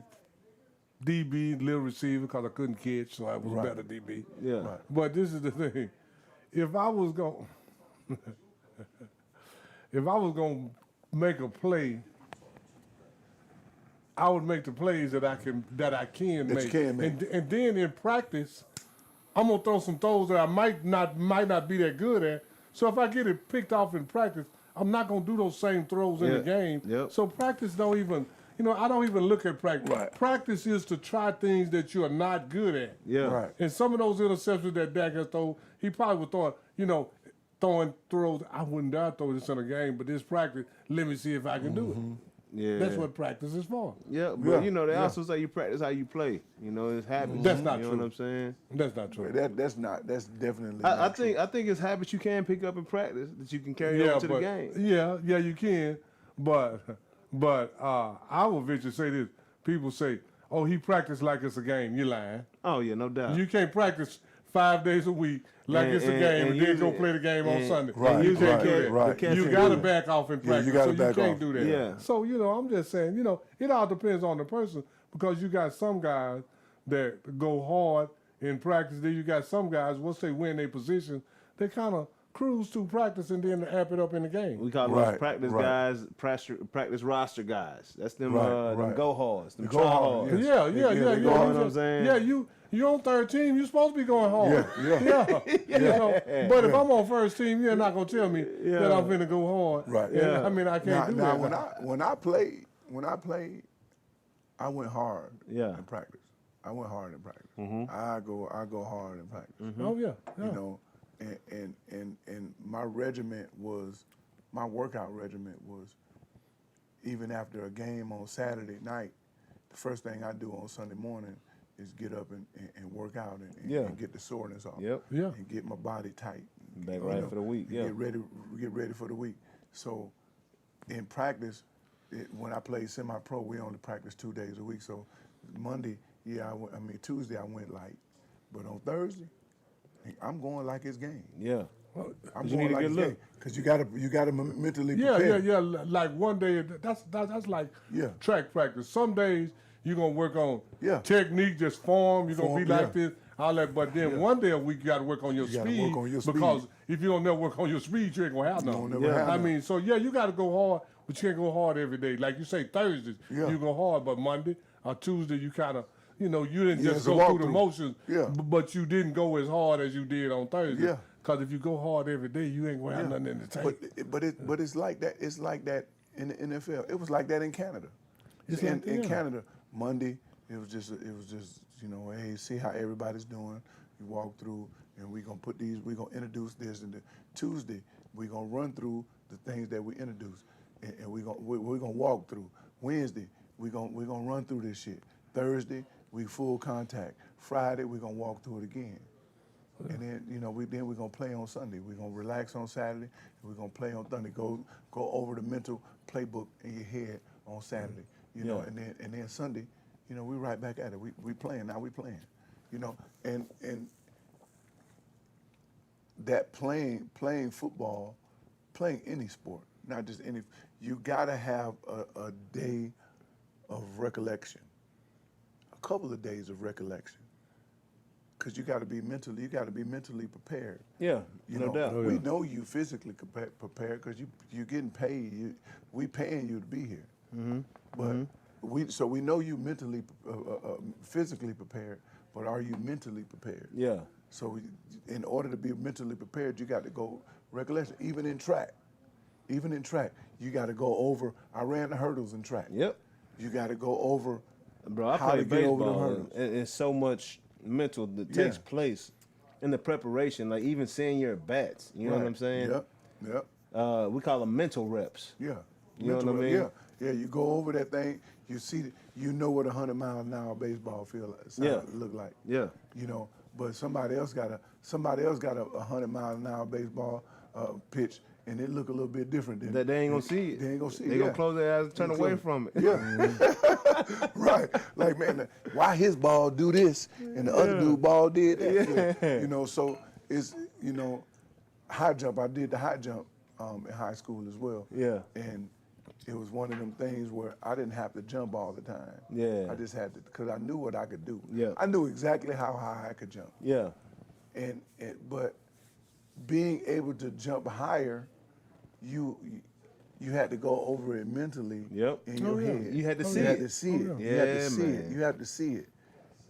DB, little receiver, because I couldn't catch, so I was a better DB. Yeah. Right. But this is the thing. If I was going to make a play, I would make the plays that I can make. You can make. And then in practice, I'm gonna throw some throws that I might not be that good at. So if I get it picked off in practice, I'm not gonna do those same throws in the game. Yep. So practice don't even, I don't even look at practice. Right. Practice is to try things that you are not good at. Yeah. Right. And some of those interceptions that Dak has thrown, he probably was throwing throws. I wouldn't dare throw this in a game, but this practice, let me see if I can do it. Yeah. That's what practice is for. Yeah, but they also say you practice how you play. It's habits. That's not You know true. what I'm saying? That's not true. That's definitely I not true. think it's habits you can pick up in practice that you can carry over to the game. Yeah, you can. But I will venture to say this. People say, oh, he practiced like it's a game. You lying. Oh yeah, no doubt. You can't practice 5 days a week like it's a game and then go play the game on Sunday. Right, You can't do that. right. You got to back off in practice, you gotta so you back can't off. do that. Yeah. So, I'm just saying, it all depends on the person because you got some guys that go hard in practice. Then you got some guys, once they win their position, they kind of cruise to practice and then amp it up in the game. We call those practice guys, practice roster guys. That's them, them go hards, them try hard. Yes. Yeah. You know what I'm saying? Yeah, you're on third team. You're supposed to be going hard. Yeah. But if I'm on first team, you're not gonna tell me that I'm finna go hard. Right. Yeah. I mean, I can't do that. When I played, I went hard. Yeah. In practice. I went hard in practice. Mm-hmm. I go hard in practice. Mm-hmm. Oh yeah. And my workout regiment was, even after a game on Saturday night, the first thing I do on Sunday morning is get up and work out and get the soreness off. Yep. Yeah. And get my body tight. Back right for the week. Yeah. Get ready for the week. So in practice, when I played semi-pro, we only practice 2 days a week. So Monday, Tuesday I went light, but on Thursday, I'm going like it's game. Yeah. I'm You going need a like good it's look. game because you gotta mentally prepare. Yeah. Like one day, that's like track practice. Some days you're gonna work on technique, just form. You're gonna be like this, all that. But then one day a week you gotta work on your speed. Because if you don't never work on your speed, you ain't gonna have none. You gotta go hard, but you can't go hard every day. Like you say, Thursdays you go hard, but Monday or Tuesday you kind of. You didn't just go through the motions, but you didn't go as hard as you did on Thursday. Yeah. Because if you go hard every day, you ain't going to have nothing in the tank. But it's like that. It's like that in the NFL. It was like that in Canada. In Canada, Monday it was just hey, see how everybody's doing. You walk through, and we're gonna introduce this. And Tuesday we're gonna run through the things that we introduced, and we're gonna walk through. Wednesday we're gonna run through this shit. Thursday we full contact. Friday we're gonna walk through it again. And then we're gonna play on Sunday. We're gonna relax on Saturday. We're gonna play on Sunday. Go over the mental playbook in your head on Saturday. And then Sunday, we right back at it. We playing now. We playing. And that playing football, playing any sport, not just any. You gotta have a day of recollection. A couple of days of recollection, because you got to be mentally prepared. Yeah, no doubt. We know you physically prepared because you're getting paid. We paying you to be here. Mm-hmm. But we know you mentally, physically prepared. But are you mentally prepared? Yeah. So in order to be mentally prepared, you got to go recollection. Even in track, you got to go over. I ran the hurdles in track. Yep. You got to go over. Bro, I play baseball, and it's so much mental that takes place in the preparation, like even seeing your bats. You know what I'm saying? Yep. We call them mental reps. Yeah. You know what I mean? Yeah. You go over that thing. You see, you know what 100-mile-an-hour baseball look like. Yeah. But somebody else got a 100-mile-an-hour baseball pitch, and it look a little bit different. Than that they ain't gonna see it. They ain't gonna see it. They gonna close their eyes and turn away from it. Yeah. Right. Like, man, why his ball do this and the other dude ball did that? Yeah. So it's high jump. I did the high jump in high school as well. Yeah. And it was one of them things where I didn't have to jump all the time. Yeah. I just had to, because I knew what I could do. Yeah. I knew exactly how high I could jump. Yeah. But being able to jump higher, you had to go over it mentally in your head. You had to see it. You had to see it. You had to see it. You had to see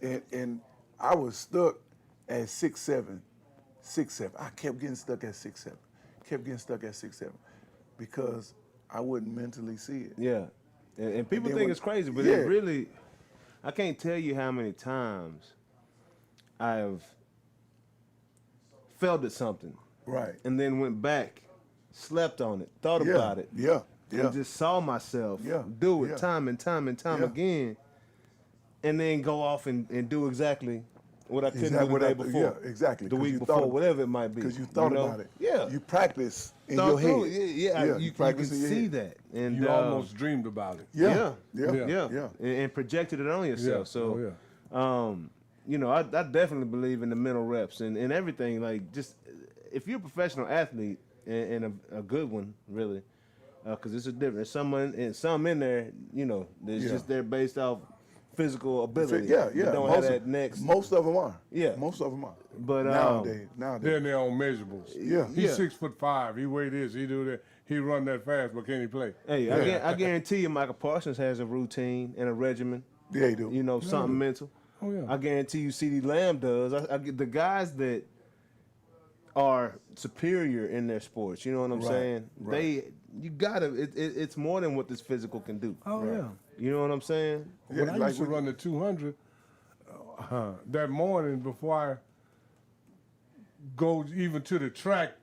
it. And I was stuck at 6'7". I kept getting stuck at 6'7". Because I wouldn't mentally see it. Yeah. And people think it's crazy, but it really, I can't tell you how many times I've felt at something. Right. And then went back, slept on it, thought about it. Yeah. And just saw myself do it time and time again. And then go off and do exactly what I couldn't do the day before. Yeah, exactly. The week before, whatever it might be. Because you thought about it. Yeah. You practice in thought your through head. it. Yeah, you can practice in your see head. that. And You almost dreamed about it. Yeah. And projected it on yourself. Yeah. So, Oh, you know, I definitely believe in the mental reps and everything. Like, just if you're a professional athlete and a good one, really, because it's a different. There's some in there, you know, that's just they're based off physical ability. Yeah. They don't have that next. Most of them are. Yeah. Most of them are. But nowadays. they're in their own measurables. Yeah. He's 6'5". He weigh this. He do that. He run that fast, but can he play? Hey, I guarantee you, Michael Parsons has a routine and a regimen. Yeah, he do. You know, something mental. Oh yeah. I guarantee you, CeeDee Lamb does. I get the guys that are superior in their sports. You know what I'm saying? Right. You gotta. It's more than what this physical can do. Oh yeah. You know what I'm saying? When I used to run the 200, that morning before I go even to the track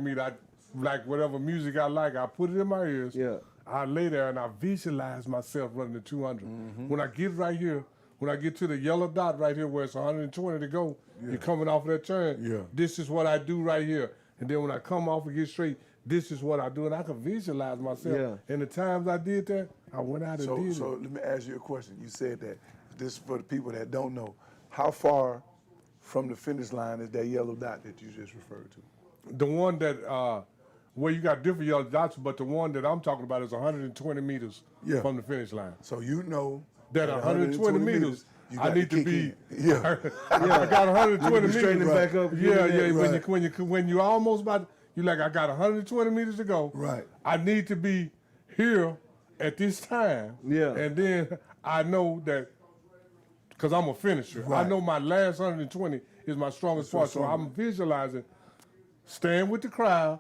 meet, I like whatever music I like, I put it in my ears. Yeah. I lay there and I visualize myself running the 200. When I get right here, when I get to the yellow dot right here where it's 120 to go, you're coming off that turn. Yeah. This is what I do right here. And then when I come off and get straight, this is what I do. And I can visualize myself. Yeah. And the times I did that, I went out and did So it. let me ask you a question. You said that this is for the people that don't know. How far from the finish line is that yellow dot that you just referred to? The one that, where you got different yellow dots, but the one that I'm talking about is 120 meters from the finish line. So you know That 120 meters, you I got need to kick be. in. Yeah. I got 120 meters. Straighten it back up. Yeah. Right. When you almost about, you like I got 120 meters to go. Right. I need to be here at this time. Yeah. And then I know that because I'm a finisher. Right. I know my last 120 is my strongest part. So I'm visualizing staying with the crowd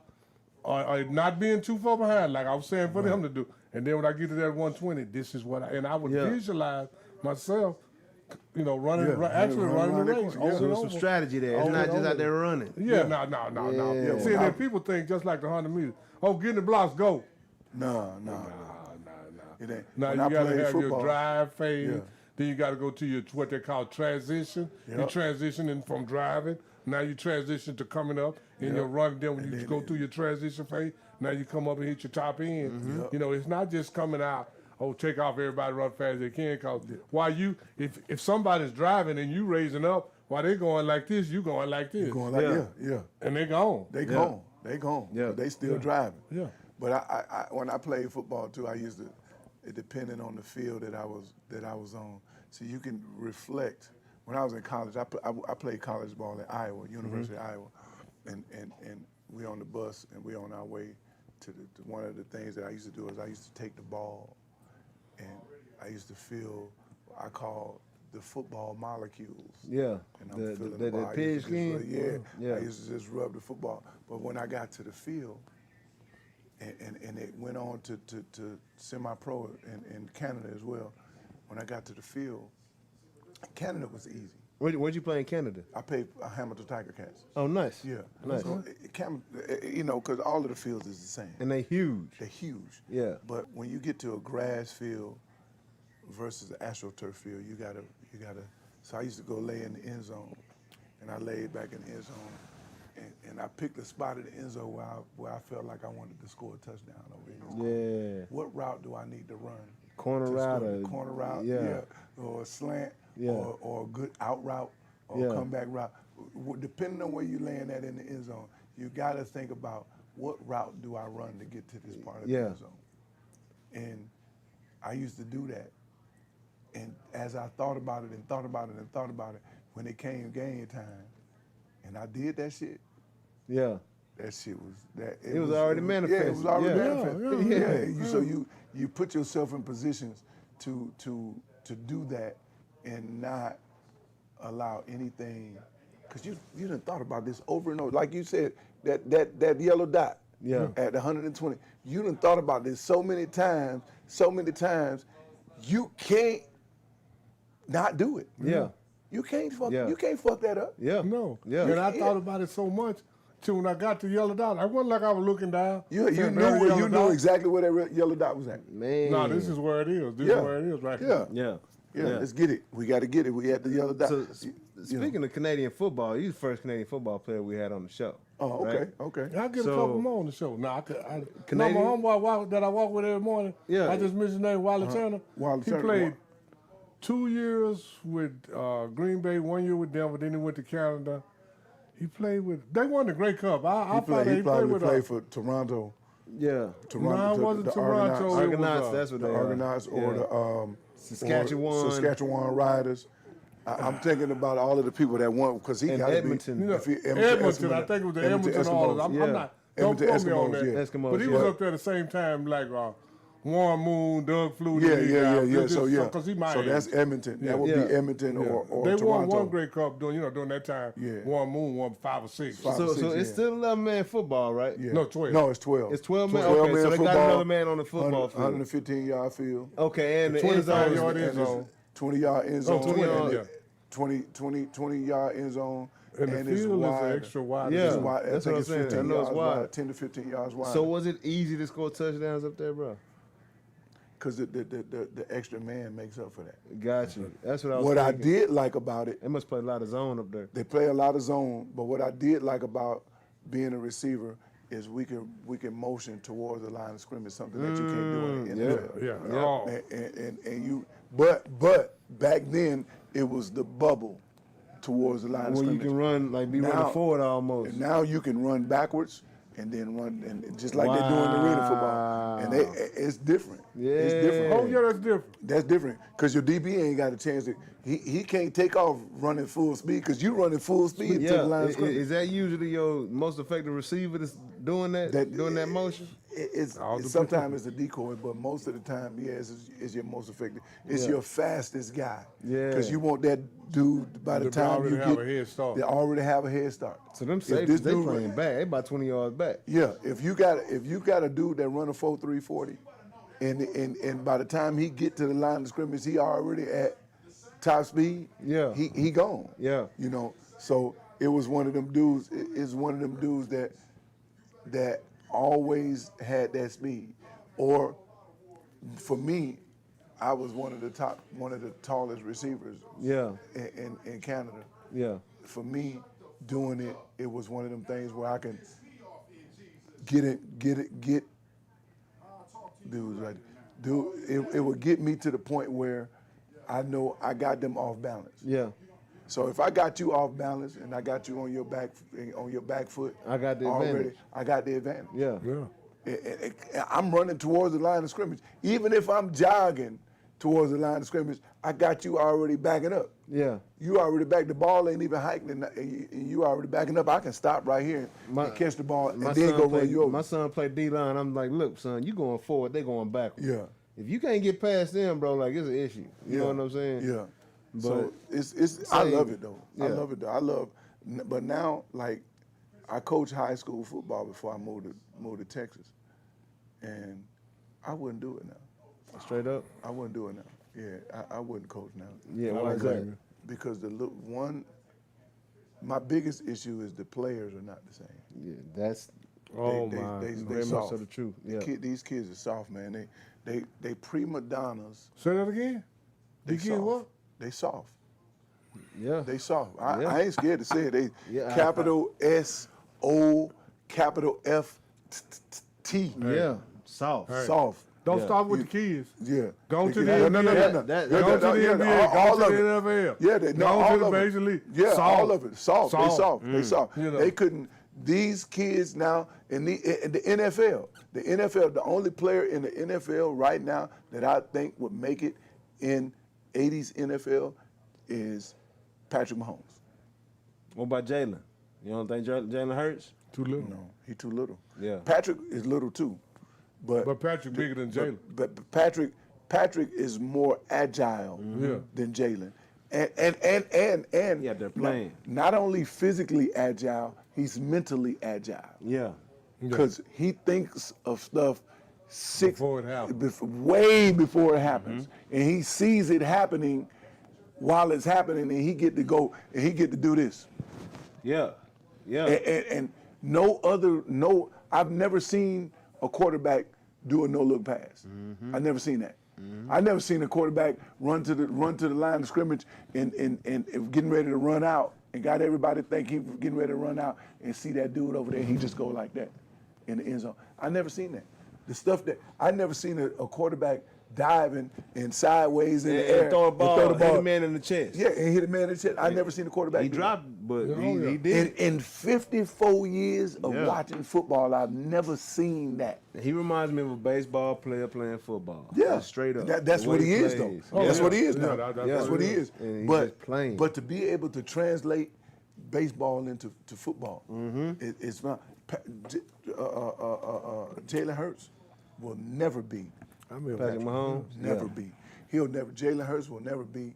or not being too far behind, like I was saying for them to do. And then when I get to that 120, this is what I would visualize myself, you know, running the race. Yeah. So there's some strategy there. It's not just out there running. No. Yeah. See, then people think just like the 100 meters. Oh, get in the blocks, go. No. It ain't. Now When you I got to played have football, your drive phase. Yeah. Then you got to go to your what they call transition. You're transitioning from driving. Now you transition to coming up in your run. Then when you go through your transition phase, now you come up and hit your top end. You know, it's not just coming out. Oh, take off everybody, run fast as they can. Cause while if somebody's driving and you raising up, while they going like this, you going like this. Going like yeah. And they gone. They gone. They gone. Yeah. They still driving. Yeah. But I when I played football too, I used to. It depended on the field that I was on. So you can reflect. When I was in college, I played college ball at Iowa, University of Iowa, and we on the bus and we on our way to one of the things that I used to do is I used to take the ball, and I used to feel I call the football molecules. Yeah. And I'm feeling the ball. pig skin. I used to just rub the football. But when I got to the field, and it went on to semi-pro in Canada as well. When I got to the field, Canada was easy. Where'd you play in Canada? I played Hamilton Tiger Cats. Oh, nice. Yeah. Nice. So, you know, because all of the fields is the same. And they huge. They're huge. Yeah. But when you get to a grass field versus an AstroTurf field, you gotta. So I used to go lay in the end zone, and I laid back in the end zone, and I picked a spot in the end zone where I felt like I wanted to score a touchdown over here. Yeah. What route do I need to run? Corner route. Corner route. Yeah. Or a slant. Yeah. Or a good out route. Or a comeback route. Depending on where you're laying at in the end zone, you got to think about what route do I run to get to this part of the end zone. And I used to do that. And as I thought about it and thought about it and thought about it, when it came game time, and I did that shit. Yeah. That shit was that. It was already manifested. Yeah, it was already manifested. Yeah. So you put yourself in positions to do that and not allow anything, because you done thought about this over and over. Like you said, that yellow dot at 120. You done thought about this so many times, you can't not do it. Yeah. You can't fuck that up. Yeah. No. Yeah. And I thought about it so much till when I got to yellow dot. I wasn't like I was looking down. You knew exactly where that yellow dot was at. Man. No, this is where it is. This is where it is right here. Yeah. Let's get it. We got to get it. We had the other day. So, speaking of Canadian football, you're the first Canadian football player we had on the show. Oh, okay, right? okay. I'll get a couple more on the show. No, Canadian? my homeboy that I walk with every morning, I just mentioned his name, Wiley Turner. He played 2 years with Green Bay, 1 year with Denver, then he went to Canada. He played with, they won the Grey Cup. He probably played for Toronto. Yeah. No, it wasn't Toronto. Argonauts, that's what the they Argonauts or the Saskatchewan Riders. I'm thinking about all of the people that won because he got Edmonton. Edmonton, I think it was the Edmonton Oilers. I'm not. Don't quote me on that. Eskimos, but he was up there at the same time, like Warren Moon, Doug Flutie. Yeah. So he might. So that's Edmonton. That would be Edmonton or they Toronto. won one Grey Cup during that time. Yeah. Warren Moon won 5 or 6. So it's still 11-man football, right? Yeah. No, 12. No, it's 12. It's 12 men. 12 Okay, man so they football, got another man on the football field. 115-yard field. Okay, and the end 25-yard end zone. 20-yard end zone. 20-yard. end zone. And the field is extra wide. Yeah, that's what I'm saying. I know it's wide. 10 to 15 yards wide. So was it easy to score touchdowns up there, bro? Because the extra man makes up for that. Got you. That's what I was What thinking. I did like about it, They must play a lot of zone up there. they play a lot of zone, but what I did like about being a receiver is we can motion towards the line of scrimmage, something that you can't do in the NFL. And you, but back then it was the bubble towards the line of scrimmage. When you can run, like be running forward almost. And now you can run backwards and then run, and just like they do in arena football. And it's different. Yeah. It's different. Oh, yeah, that's different. That's different because your DB ain't got a chance to. He can't take off running full speed because you running full speed to the line of scrimmage. Is that usually your most effective receiver that's doing that motion? Sometimes it's a decoy, but most of the time, it's your most effective. It's your fastest guy. Yeah. Because you want that dude by the time you get. A head start. They already have a head start. So them safeties, they playing back. They about 20 yards back. Yeah. If you got a dude that run a 4.3 40, and by the time he get to the line of scrimmage, he already at top speed. Yeah. He gone. Yeah. You know. So it was one of them dudes. It's one of them dudes that always had that speed. Or for me, I was one of the tallest receivers. Yeah. In Canada. Yeah. For me, doing it was one of them things where I can get dudes right. It would get me to the point where I know I got them off balance. Yeah. So if I got you off balance and I got you on your back foot, I got the already, advantage. I got the advantage. Yeah. I'm running towards the line of scrimmage. Even if I'm jogging towards the line of scrimmage, I got you already backing up. Yeah. You already back. The ball ain't even hiking, and you already backing up. I can stop right here and catch the ball and then go run you over. My son played D-line. I'm like, look, son, you going forward, they going backwards. Yeah. If you can't get past them, bro, like it's an issue. You know what I'm saying? Yeah. But so it's I love it though. Yeah. I love it though. But now like I coached high school football before I moved to Texas, and I wouldn't do it now. Straight up, I wouldn't do it now. Yeah, I wouldn't coach now. Yeah, why is that? Because my biggest issue is the players are not the same. Yeah, that's they soft. Much of the truth. Yeah. These kids are soft, man. They prima donnas. Say that again. They soft. What? They soft. Yeah. They soft. I ain't scared to say it. They capital S-O, capital F-T. Yeah. Soft. Hey. Soft. Don't start with the kids. Yeah. Go to the NBA. Go to the NBA. Go to the NFL. Yeah, go to the Major League. Yeah, soft. all of it. Soft. They soft. They soft. You know. They couldn't. These kids now in the NFL, the only player in the NFL right now that I think would make it in 80s NFL is Patrick Mahomes. What about Jalen? You don't think Jalen Hurts? Too little. No, he's too little. Yeah. Patrick is little too. But Patrick bigger than Jalen. But Patrick is more agile than Jalen. And yeah, they're playing. Not only physically agile, he's mentally agile. Yeah. Because he thinks of stuff before it happens. Way before it happens. And he sees it happening while it's happening, and he get to go and he get to do this. Yeah. Yeah. And I've never seen a quarterback do a no-look pass. I've never seen that. I never seen a quarterback run to the line of scrimmage and getting ready to run out and got everybody think he was getting ready to run out and see that dude over there, he just go like that in the end zone. I never seen that. The stuff that I never seen a quarterback diving and sideways in the air and throw a ball, and hit a man in the chest. Yeah, and hit a man in the chest. I never seen a quarterback. He do dropped, but Yeah, he did. in 54 years of watching football, I've never seen that. He reminds me of a baseball player playing football. Yeah, Just straight up. That's The what way he is, though. plays. That's what he is Yeah, now. that's That's what he is. And he's But just playing. but to be able to translate baseball into football, it's fun. Jalen Hurts will never be. Patrick Mahomes? Never be. Jalen Hurts will never be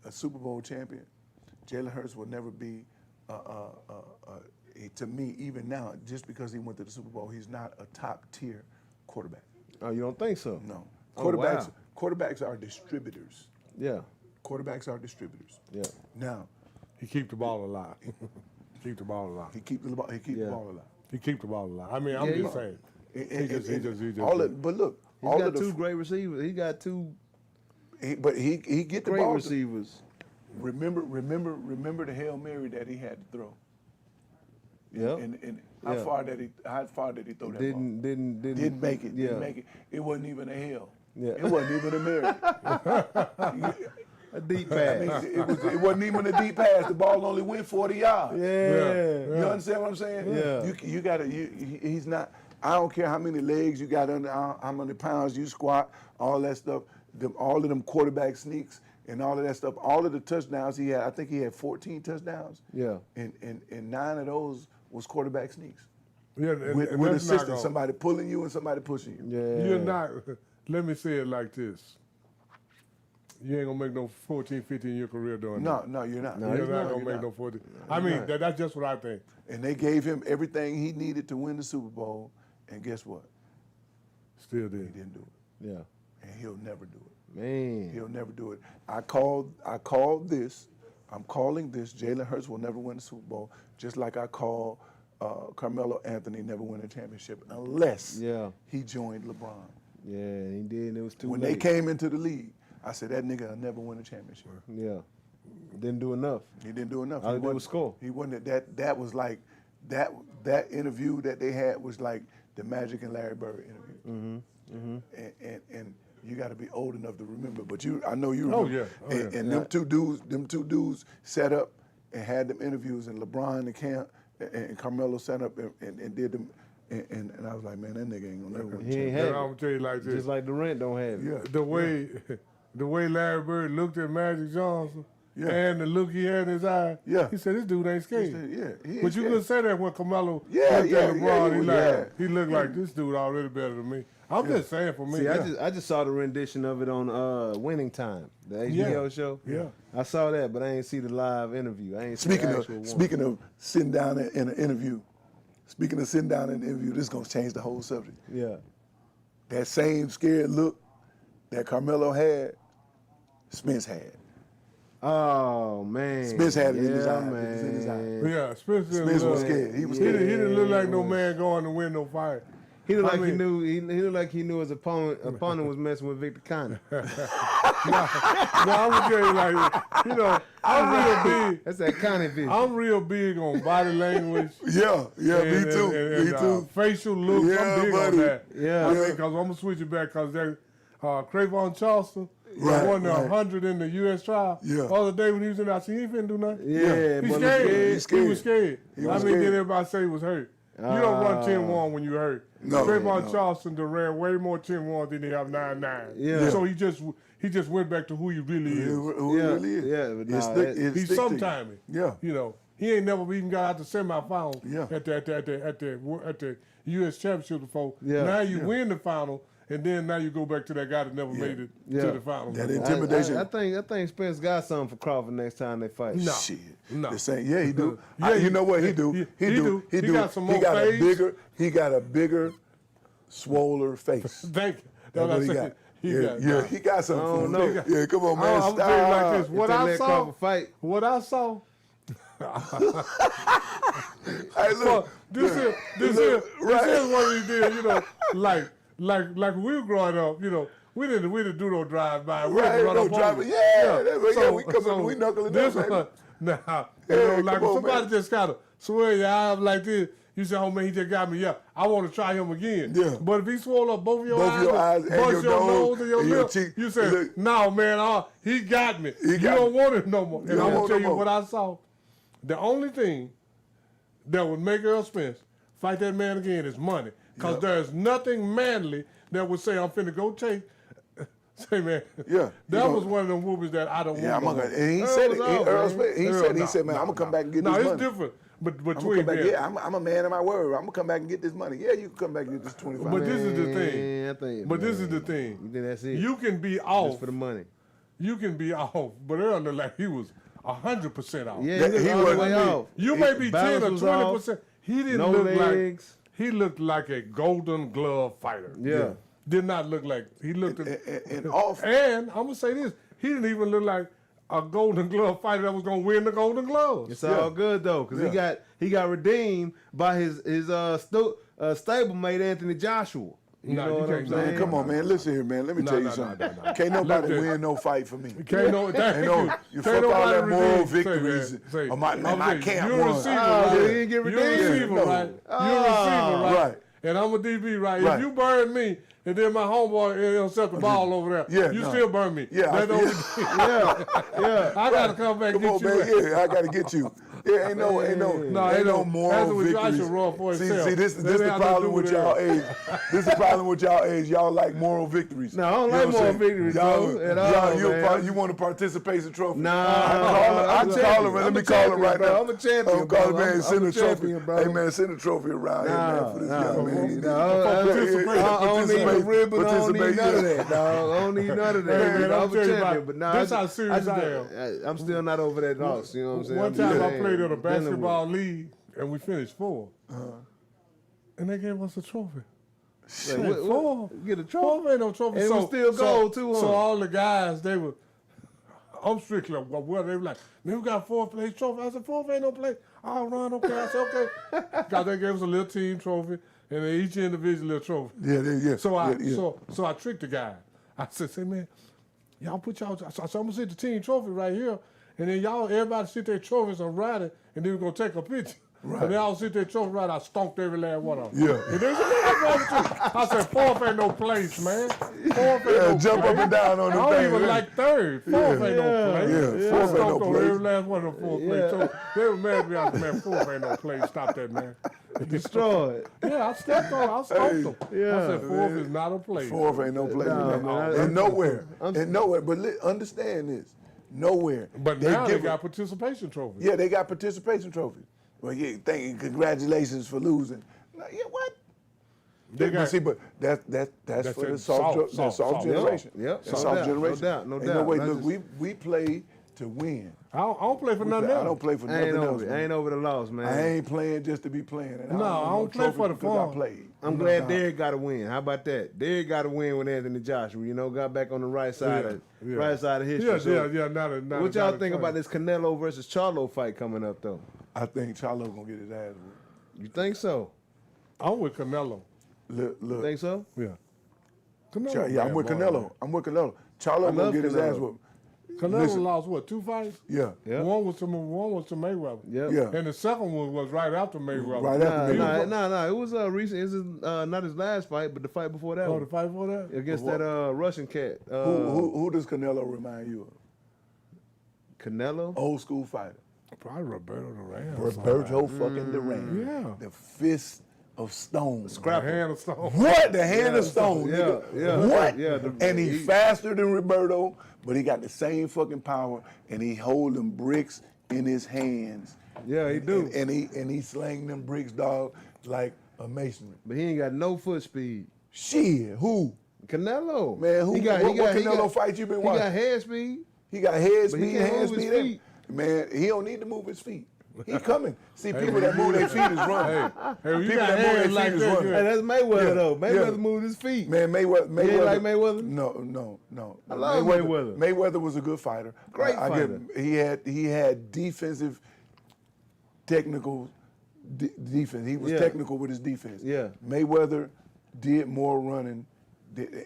a Super Bowl champion. Jalen Hurts will never be, to me, even now, just because he went to the Super Bowl, he's not a top tier quarterback. Oh, you don't think so? No. Oh, wow. Quarterbacks are distributors. Yeah. Quarterbacks are distributors. Yeah. Now, He keep the ball alive. Keep the ball alive. he keep the ball alive. He keep the ball alive. I mean, I'm just saying. He just. But look, He's all got of the two great receivers. He got two but he get the great ball. receivers. Remember the Hail Mary that he had to throw. Yeah. And how far did he throw that ball? Didn't Make it. Yeah. Didn't make it. It wasn't even a hail. Yeah. It wasn't even a Mary. A deep I pass. mean, it wasn't even a deep pass. The ball only went 40 yards. Yeah. You understand what I'm saying? Yeah. You gotta. He's not. I don't care how many legs you got under, how many pounds you squat, all that stuff. All of them quarterback sneaks and all of that stuff. All of the touchdowns he had. I think he had 14 touchdowns. Yeah. And 9 of those was quarterback sneaks. Yeah, and With that's not assistance, gonna- somebody pulling you and somebody pushing you. Yeah. You're not. Let me say it like this. You ain't gonna make no 14, 15-year career doing that. No, you're not. You're not gonna make no 14. I mean, that's just what I think. And they gave him everything he needed to win the Super Bowl, and guess what? Still He did. didn't do it, Yeah. and he'll never do it. Man. He'll never do it. I called this. I'm calling this. Jalen Hurts will never win the Super Bowl, just like I call Carmelo Anthony never win a championship unless he joined LeBron. Yeah, he did, and it was too When late. they came into the league, I said that nigga will never win a championship. Yeah. Didn't do enough. He didn't do enough. All he did wasn't- was score. He wasn't that was like that interview that they had was like the Magic and Larry Bird interview. And you got to be old enough to remember, but I know you remember. And them two dudes sat up and had them interviews, and LeBron and Cam and Carmelo sat up and did them. And I was like, man, that nigga ain't gonna never win a He ain't championship. had I'm it. gonna tell you like this. Just like Durant don't have it. Yeah. The way Larry Bird looked at Magic Johnson and the look he had in his eye, he said, this dude ain't scared. He ain't But you scared. could say that when Carmelo looked Yeah, at yeah, LeBron, yeah, he looked like this dude already better than me. I'm just saying for me. See, I just saw the rendition of it on Winning Time, the HBO show. Yeah. I saw that, but I ain't see the live interview. I ain't see the actual one. Speaking of sitting down in an interview, this is gonna change the whole subject. Yeah. That same scared look that Carmelo had, Spence had. Oh man. Spence had it in his Yeah, eye. It was in his eye. man. Yeah, Spence Spence was scared. He was He scared. didn't look like no was. man going to win no fight. He looked I like he mean- knew. He looked like he knew his opponent was messing with Victor Conner. No, I'm gonna tell you like, I'm real big. That's that Conner vision. I'm real big on body language. Yeah, me too. Me too. Facial looks, Yeah, I'm big buddy. on that. Yeah. I mean, because I'm gonna switch it back because Crayvon Charleston Right, won the right. 100 in the U.S. trial. Yeah. The other day when he was in there, I said, he ain't finna do nothing. Yeah, He's but scared. He's scared. He was scared. He was I mean, scared. then everybody say he was hurt. You don't run 10-1 when you hurt. No, Trayvon no. Charleston done ran way more 10-1 than he have 9-9. Yeah. So he just went back to who he really is. Who he really is. Yeah, but It's nah, thick- that- it's He's thick to you. sometiming. Yeah. He ain't never even got out the semifinals Yeah. at the U.S. Championship before. Yeah. Now you win the final, and then now you go back to that guy that never made it Yeah. to the final. That before. intimidation. I think Spence got something for Crawford next time they fight. No. Shit. No. The same. Yeah, he do. Yeah, You know what he do? he do. He got some more He got face. He got a bigger, swoller face. Thank you. That's what he I got. said. Yeah, he got something for him. know. Yeah, come on, man. I'm telling you like this. Stop. What If they I let saw, Crawford fight. what I saw. Hey, look. This is one of these deals, like like we were growing up, you know, we didn't do no drive-by. We Right, didn't run no up on drive-by. it. Yeah, we come in, we knuckling this up, baby. one, now, you Hey, know, like come on, somebody man. just kind of swear your eyes like this, you say, oh man, he just got me. Yeah, I want to try him again. Yeah. But if he swole up both of your Both your eyes eyes, and bust your nose and your and your lip, cheek, you say, look. no, man, he got me. He You got don't me. want it no more. And don't I'm going want to tell no you more. what I saw. The only thing that would make Earl Spence fight that man again is money. Because there's nothing manly that would say, I'm finna go take. Say, man, Yeah, that was one of them movies that I don't Yeah, want. and he said it. Earl Smith, he said, man, I'm gonna come back and get this No, money. it's different. But I'm gonna between come back. them. Yeah, I'm a man of my word. I'm gonna come back and get this money. Yeah, you can come back and get this 25. But this is the Man, thing. I think, But this man, is the thing. You think that's it? You can be Just off. for the money. You can be off. But Earl looked like he was 100% off. Yeah, He he was all the wasn't way me. off. You may be 10 balance or was 20%. He didn't No look legs. like he looked like a Golden Glove fighter. Yeah. Did not look like he looked at and off. And I'm gonna say this, he didn't even look like a Golden Glove fighter that was gonna win the Golden Gloves. It's all good though, cause he got redeemed by his stablemate Anthony Joshua. You Nah, know you what I'm can't- saying? Man, come on, man. Listen here, man. Let me tell you something. Can't nobody Look, win no fight for me. Can't no, thank Ain't no, you. you Can't fuck all nobody that moral redeem- victories. Say, Oh, my I'm camp You're a won. receiver, Oh, right? you didn't get You're a redeemed? receiver, No. right? You're a receiver, right? Right. And I'm a DB, right? Right. If you burn me, and then my homeboy intercept the ball over there, Yeah, you no. still burn me. Yeah, That don't- Yeah. I gotta come back and Come get on, you. man. Yeah, I gotta get you. Yeah, ain't no moral victories. See, this is the problem with y'all age. This is the problem with y'all age. Y'all like moral victories. No, I don't You like know what I'm moral saying? victories, Y'all, bro, at all, man. you want a participation trophy? Nah, I'm calling him. Let me call him right now. I'm a champion, I'm calling, bro. man. I'm Send a a trophy. champion, bro. Hey, man, send a trophy around here, man, for this young man. I don't need a ribbon. I don't need Participate, none of yeah. that, dog. I don't need none of that. Hey, man, I'm I'm a telling you champion, about- but nah, this how serious I am. I'm still not over that loss. You know what I'm saying? One I'm time just I saying, played in a dealing with it. basketball league, and we finished 4th. And they gave us a trophy. Like, Four. Get a Fourth trophy. ain't no trophy. And it was still gold, too, huh? So all the guys, they were, I'm strictly, well, they were like, man, we got 4th place trophy. I said, 4th ain't no place. Oh, Ron, okay. I said, okay. Because they gave us a little team trophy, and then each individual little trophy. Yeah. So I yeah. so I tricked the guy. I said, say, man, y'all put y'all, so I'm gonna sit the team trophy right here, and then everybody sit their trophies on Friday, and then we're gonna take a picture. Right. And they all sit there trophy right, I stomped every last one of them. Yeah. And they said, what's wrong with you? I said, 4th ain't no place, man. 4th ain't no Jump place. up and down on the I don't thing. even like 3rd. 4th ain't no place. Yeah, 4th I ain't no stomped on place. every last one of them 4th place. So they were mad at me. I said, man, 4th ain't no place. Stop that, man. Destroyed. Yeah, I stepped on. I stomped them. yeah, I said, 4th is not a place. 4th ain't no place. Nah, man, and nowhere. And nowhere. But understand this. Nowhere. But now they give got participation trophies. Yeah, they got participation trophies. Well, yeah, thank you. Congratulations for losing. Like, yeah, what? They got- but that's for the it. soft generation. Yep. That's No soft doubt, generation. no Ain't doubt. way. That's Look, just- we play to win. I don't play for nothing else. I don't play for I nothing ain't else. over it. I ain't over the loss, man. I ain't playing just to be playing. And No, I don't play trophy for the because fun. I played. I'm glad Derek got to win. How about that? Derek got to win with Anthony Joshua. You know, got back on the right side of history. Yeah, So yeah. Not what y'all think about this Canelo versus Charlo fight coming up, though? I think Charlo gonna get his ass whooped. You think so? I'm with Canelo. Look. Think so? Yeah. Canelo I'm with bad boy, Canelo. I'm with Canelo. Charlo gonna love get his Canelo. ass whooped. Canelo Listen. lost what, 2 fights? Yeah. Yeah. One was to Mayweather. Yep. Yeah. And the second one was right after Mayweather. Right after Mayweather. Nah. It was recent. It was not his last fight, but the fight before that Oh, one. the fight for that? Against that Russian cat. Who does Canelo remind you of? Canelo? Old school fighter. Probably Roberto Duran. Roberto fucking Duran. Yeah. The fist of stone. The hand of stone. What? The hand of stone, Yeah, nigga. yeah, What? yeah, And he faster than Roberto, but he got the same fucking power, and he hold them bricks in his hands. Yeah, he do. And he slang them bricks, dog, like a masonry. But he ain't got no foot speed. Shit, who? Canelo. Man, who? What Canelo fight you been He watching? got head speed. He got head But he speed, can't hand move his speed. feet. Man, he don't need to move his feet. He coming. See, people that move their feet is running. Hey, you People got that move their hands feet like is that. running. Hey, that's Mayweather, Yeah, though. Mayweather yeah. moved his feet. Man, Mayweather. You ain't like Mayweather? No. I love Mayweather. Mayweather was a good fighter. Great I fighter. He had defensive, technical defense. He was Yeah. technical with his defense. Yeah. Mayweather did more running,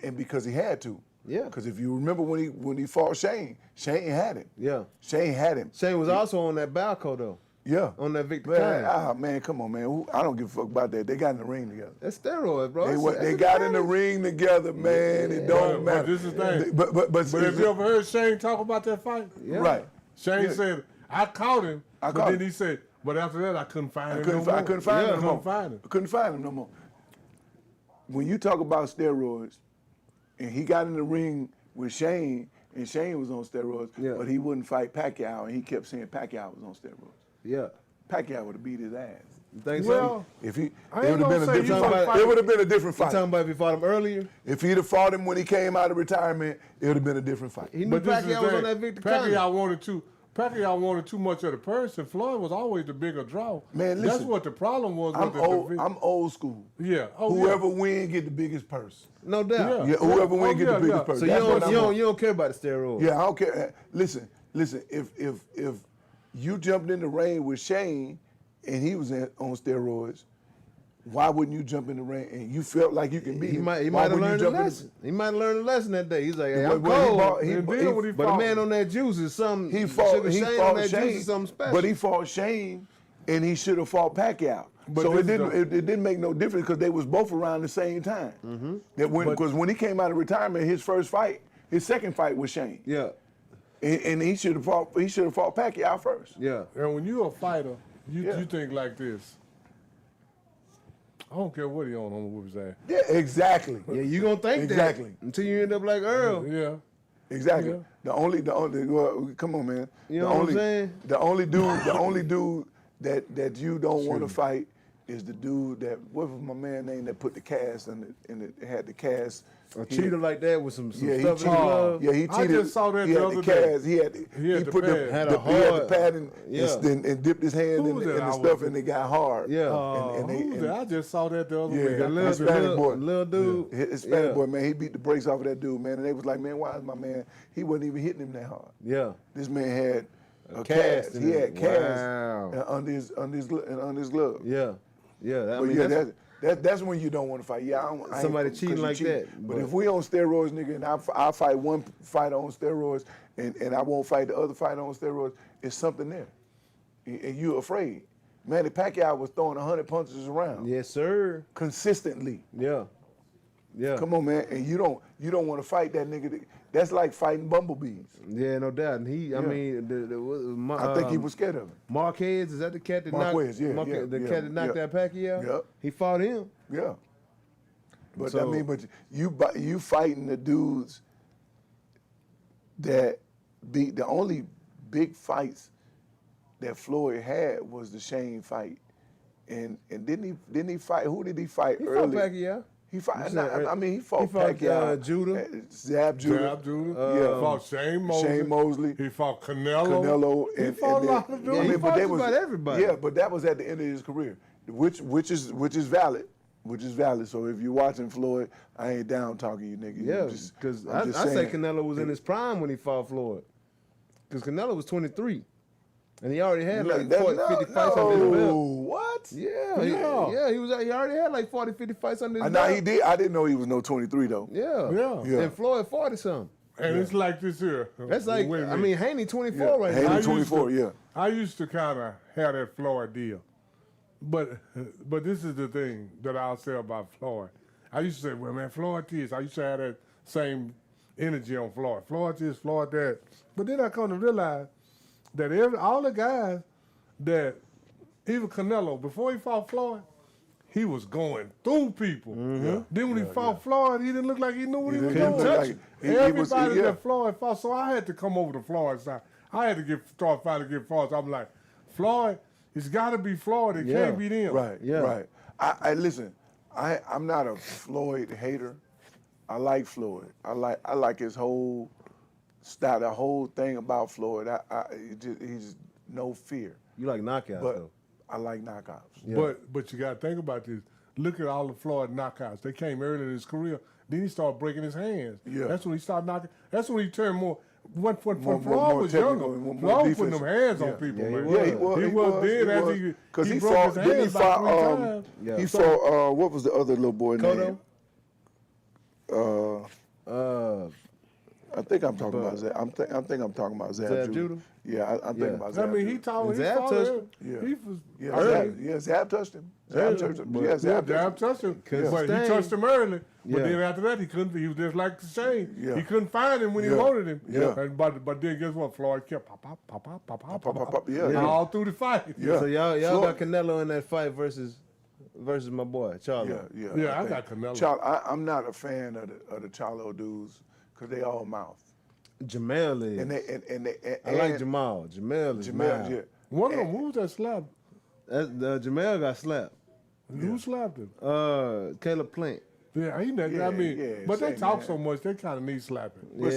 and because he had to. Yeah. Because if you remember when he fought Shane had him. Yeah. Shane had him. Shane was also on that Balco though. Yeah. On that Victor Man, man, come on, man. I don't give a fuck about that. They got in the ring together. That's steroids, bro. They got in the ring together, man. It don't matter. But this is the thing. But have you ever heard Shane talk about that fight? Yeah. Right. Shane said, I caught him, but then him. he said, but after that, I couldn't find him no more. I couldn't find him no more. Find him. I couldn't find him no more. When you talk about steroids, and he got in the ring with Shane, and Shane was on steroids, but he wouldn't fight Pacquiao, and he kept saying Pacquiao was on steroids. Yeah. Pacquiao would have beat his ass. You think Well, so? If he, it I ain't would have gonna been a say different you fight. fight- It would have been a different You fight. talking about if he fought him earlier? If he'd have fought him when he came out of retirement, it would have been a different fight. He knew But this is Pacquiao the was on thing. that Victor Conley. Pacquiao wanted too much of the person. Floyd was always the bigger draw. Man, That's listen, what the problem was. I'm with old. the I'm old school. Yeah. Oh, Whoever win get the biggest purse. No doubt. Yeah, whoever win get the yeah, biggest yeah. purse. So you That's what I'm on. don't care about the steroids. Yeah, I don't care. Listen. If you jumped in the ring with Shane and he was on steroids, why wouldn't you jump in the ring and you felt like you can beat him? He Why might have wouldn't you learned a jump in the- lesson. He might have learned a lesson that day. He's like, hey, I'm When he cold. fought- And then when he But the fought- man on that juice is something. He fought Sugar Shane on fought that Shane, juice is something special. but he fought Shane, and he should have fought Pacquiao. But So this it didn't is it didn't make no difference because they was both around the same time. Because when he came out of retirement, his second fight was Shane, yeah, and he should have fought Pacquiao first. yeah. And when you're a fighter, you Yeah. think like this. I don't care what he on, I'm gonna whoop his ass. Yeah, exactly. Yeah, you gonna think Exactly. that until you end up like Earl. Yeah. Exactly. Yeah. The only well, come on, man. You know what I'm saying? The only dude that you don't want to fight is the dude that what was my man name that put the cast and it had the cast. A cheater like that with some Yeah, he stuff in cheated. his glove. Yeah, he cheated. I just saw that he the had other the day. cast. He had the put pad. Had a he had the hard- pad and, yeah. and dipped his hand Who in was the that I stuff was- and it got hard. Yeah. And they- Who's that? I just saw that the other Yeah, week. the little- Hispanic boy. little dude. Hispanic boy, man, he beat the brakes off of that dude, man. And they was like, man, why is my man? He wasn't even hitting him that hard. Yeah. This man had a cast cast. in He it. had cast Wow. under his glove. Yeah. Yeah. I But mean, yeah, that's, that's when you don't want to fight. Yeah, I ain't Somebody 'cause cheating you like cheat. that, But but- if we on steroids, nigga, and I fight one fighter on steroids, and I won't fight the other fighter on steroids, it's something there, and you're afraid. Manny Pacquiao was throwing 100 punches around yes, sir. consistently. Yeah. Yeah. Come on, man, and you don't want to fight that nigga. That's like fighting bumblebees. Yeah, no doubt. And he, I Yeah. mean, I think he was scared of it. Marquez, is that the cat that Marquez, yeah, knocked yeah, the yeah, cat that knocked yeah. out Pacquiao? Yeah. He fought him. Yeah. But So- I mean, but you fighting the dudes that beat the only big fights that Floyd had was the Shane fight, and didn't he fight? Who did he fight He fought early? Pacquiao. He fought. You said, I mean, he fought fought, Pacquiao, Judah. Zab Judah, Jab Judah. Yeah. He fought Shane Mosley. Shane Mosley, He fought Canelo. Canelo, He and fought and a lot then- of dudes. Yeah, he but fought they just was- about everybody. Yeah, but that was at the end of his career, which is valid. Which is valid. So if you're watching Floyd, I ain't down talking you, nigga. Yeah, You just- because I'm I just say saying. Canelo was in his prime when he fought Floyd. Because Canelo was 23. And he already had like 40, 50 fights under his belt. What? Yeah, Yeah. he already had like 40, 50 fights under his Nah, belt. he did. I didn't know he was no 23 though. Yeah. Yeah. Yeah. And Floyd 40 something. And it's like this here. That's like, Wait a I minute. mean, Haney 24 right Haney now. I used 24, to- yeah. I used to kind of have that Floyd deal. But this is the thing that I'll say about Floyd. I used to say, well, man, Floyd this. I used to have that same energy on Floyd. Floyd this, Floyd that. But then I come to realize that all the guys that, even Canelo, before he fought Floyd, he was going through people. Mm-hmm. Then when he fought Floyd, he didn't look like he knew what he was didn't doing. look like- he was- Everybody yeah. that Floyd fought, so I had to come over to Floyd's side. I had to start fighting against Floyd. So I'm like, Floyd, it's got to be Floyd. It Yeah. can't be them. Right. Yeah. Right. I listen. I'm not a Floyd hater. I like Floyd. I like his whole style. The whole thing about Floyd. He's no fear. You like knockouts, But though. I like knockouts. Yeah. But you got to think about this. Look at all the Floyd knockouts. They came early in his career. Then he started breaking his hands. Yeah. That's when he started knocking. That's when he turned more. When Floyd more was younger, technical and more Floyd was putting them defensive. hands on Yeah. people, Yeah, he man. was. Yeah, he was. He was then after Because he he broke fought. his Then he hands about fought. 3 times. Yeah. He fought. What was the other little boy Cotto? name? I think I'm talking about Zab. I think I'm talking about Zab Zab Judah. Judah? Yeah, I'm thinking about Zab. I mean, he Judah. told Zab touched him. He was Zab touched him. Zab touched him. Yeah, Zab touched him. But he touched him early. But then after that, he couldn't. He was just like Shane. Yeah. He couldn't find him when he wanted him. Yeah. But then guess what? Floyd kept pop. Yeah. All through the fight. Yeah. So y'all Floyd- got Canelo in that fight versus my boy Charlo. Yeah, I got Canelo. I'm not a fan of the Charlo dudes because they all mouth. Jamel is. And I like Jamal. Jamel is mild. yeah. One of them, who was that slap? Jamel got slapped. Who slapped him? Caleb Plant. Yeah, he never. I mean, but they talk so much, they kind of need slapping. But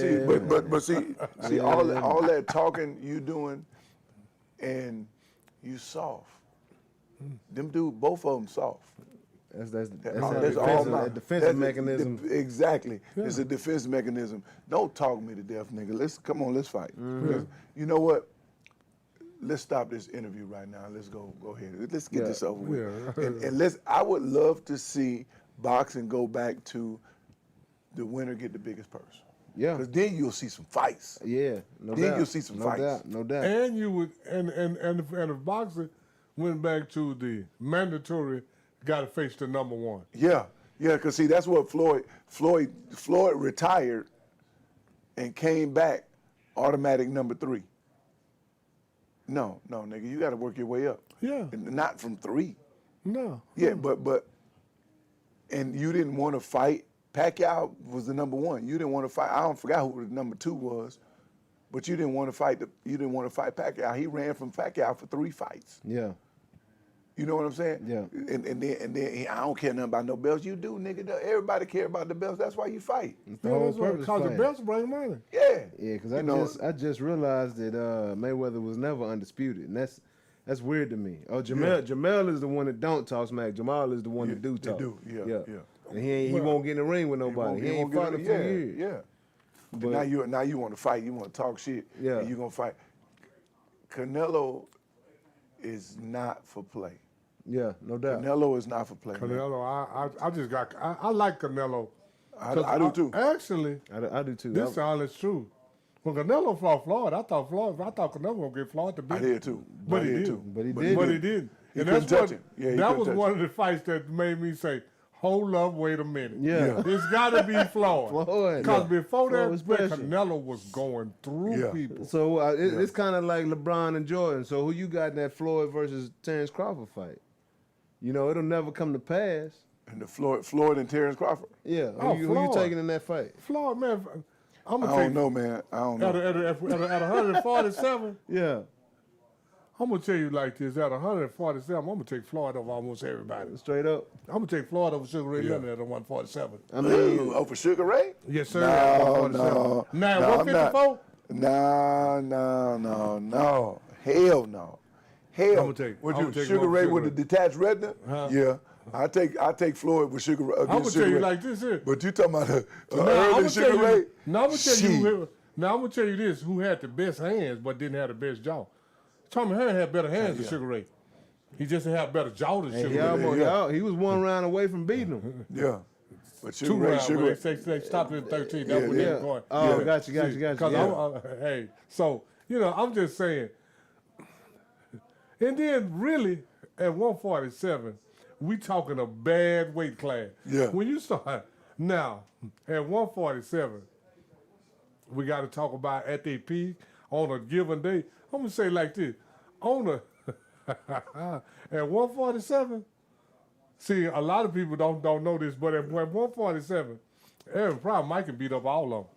see, all that talking you doing, and you soft. Them dude, both of them soft. That's a defensive mechanism. Exactly. Yeah. It's a defense mechanism. Don't talk me to death, nigga. Let's fight. Mm-hmm. You know what? Let's stop this interview right now. Let's go ahead. Let's get this over with. Yeah. And I would love to see boxing go back to the winner get the biggest purse. Yeah. Because then you'll see some fights. Yeah. No then doubt. you'll see some fights. No doubt. And you would and if boxing went back to the mandatory got to face the number one. Yeah, because see, that's what Floyd retired and came back automatic number 3. No, nigga, you got to work your way up. Yeah. And not from 3. No. Yeah, but and you didn't want to fight. Pacquiao was the number 1. You didn't want to fight. I don't forget who the number 2 was, but you didn't want to fight. You didn't want to fight Pacquiao. He ran from Pacquiao for 3 fights. Yeah. You know what I'm saying? Yeah. And then I don't care nothing about no belts. You do, nigga. Everybody care about the belts. That's why you fight. Because the belts bring money. Yeah. Yeah, because I just realized that Mayweather was never undisputed, and that's weird to me. Oh, Jamel is the one that don't talk smack. Jamal is the one that do talk. Yeah. And he won't get in the ring with nobody. He ain't fought in a few years. Yeah. But now you want to fight. You want to talk shit. Yeah. And you gonna fight. Canelo is not for play. Yeah, no doubt. Canelo is not for play. Canelo, I like Canelo. I do too. Actually, I do too. This all is true. When Canelo fought Floyd, I thought Canelo was gonna get Floyd to beat. I did too. But he did. And that's what. Yeah, that was one of the fights that made me say, "Hold up, wait a minute. Yeah. It's got to be Floyd." Because before that, Canelo was going through people. So it's kind of like LeBron and Jordan. So who you got in that Floyd versus Terrence Crawford fight? You know, it'll never come to pass. And the Floyd and Terrence Crawford. Yeah. Who you taking in that fight? Floyd, man. I don't know, man. I don't know. At 147. Yeah. I'm going to tell you like this. At 147, I'm going to take Floyd over almost everybody. Straight up? I'm going to take Floyd over Sugar Ray Leonard at 147. I mean, over Sugar Ray? Yes, sir. No. Now, 154? No. Hell no. Hell. Sugar Ray with the detached retina? Yeah. I take Floyd with Sugar Ray. I'm going to tell you like this here. But you talking about early Sugar Ray? Now, I'm going to tell you this, who had the best hands but didn't have the best jaw. Tommy Hearn had better hands than Sugar Ray. He just didn't have better jaw than Sugar Ray. He was 1 round away from beating him. Yeah. But Sugar 2 Ray, rounds, Sugar Ray. They stopped at 13. That's when they were going. Oh, got you. Hey, so, I'm just saying. And then really, at 147, we talking a bad weight class. Yeah. When you start, now, at 147, we got to talk about at their peak on a given day. I'm going to say like this. At 147, see, a lot of people don't know this, but at 147, Aaron Pryor might can beat up all of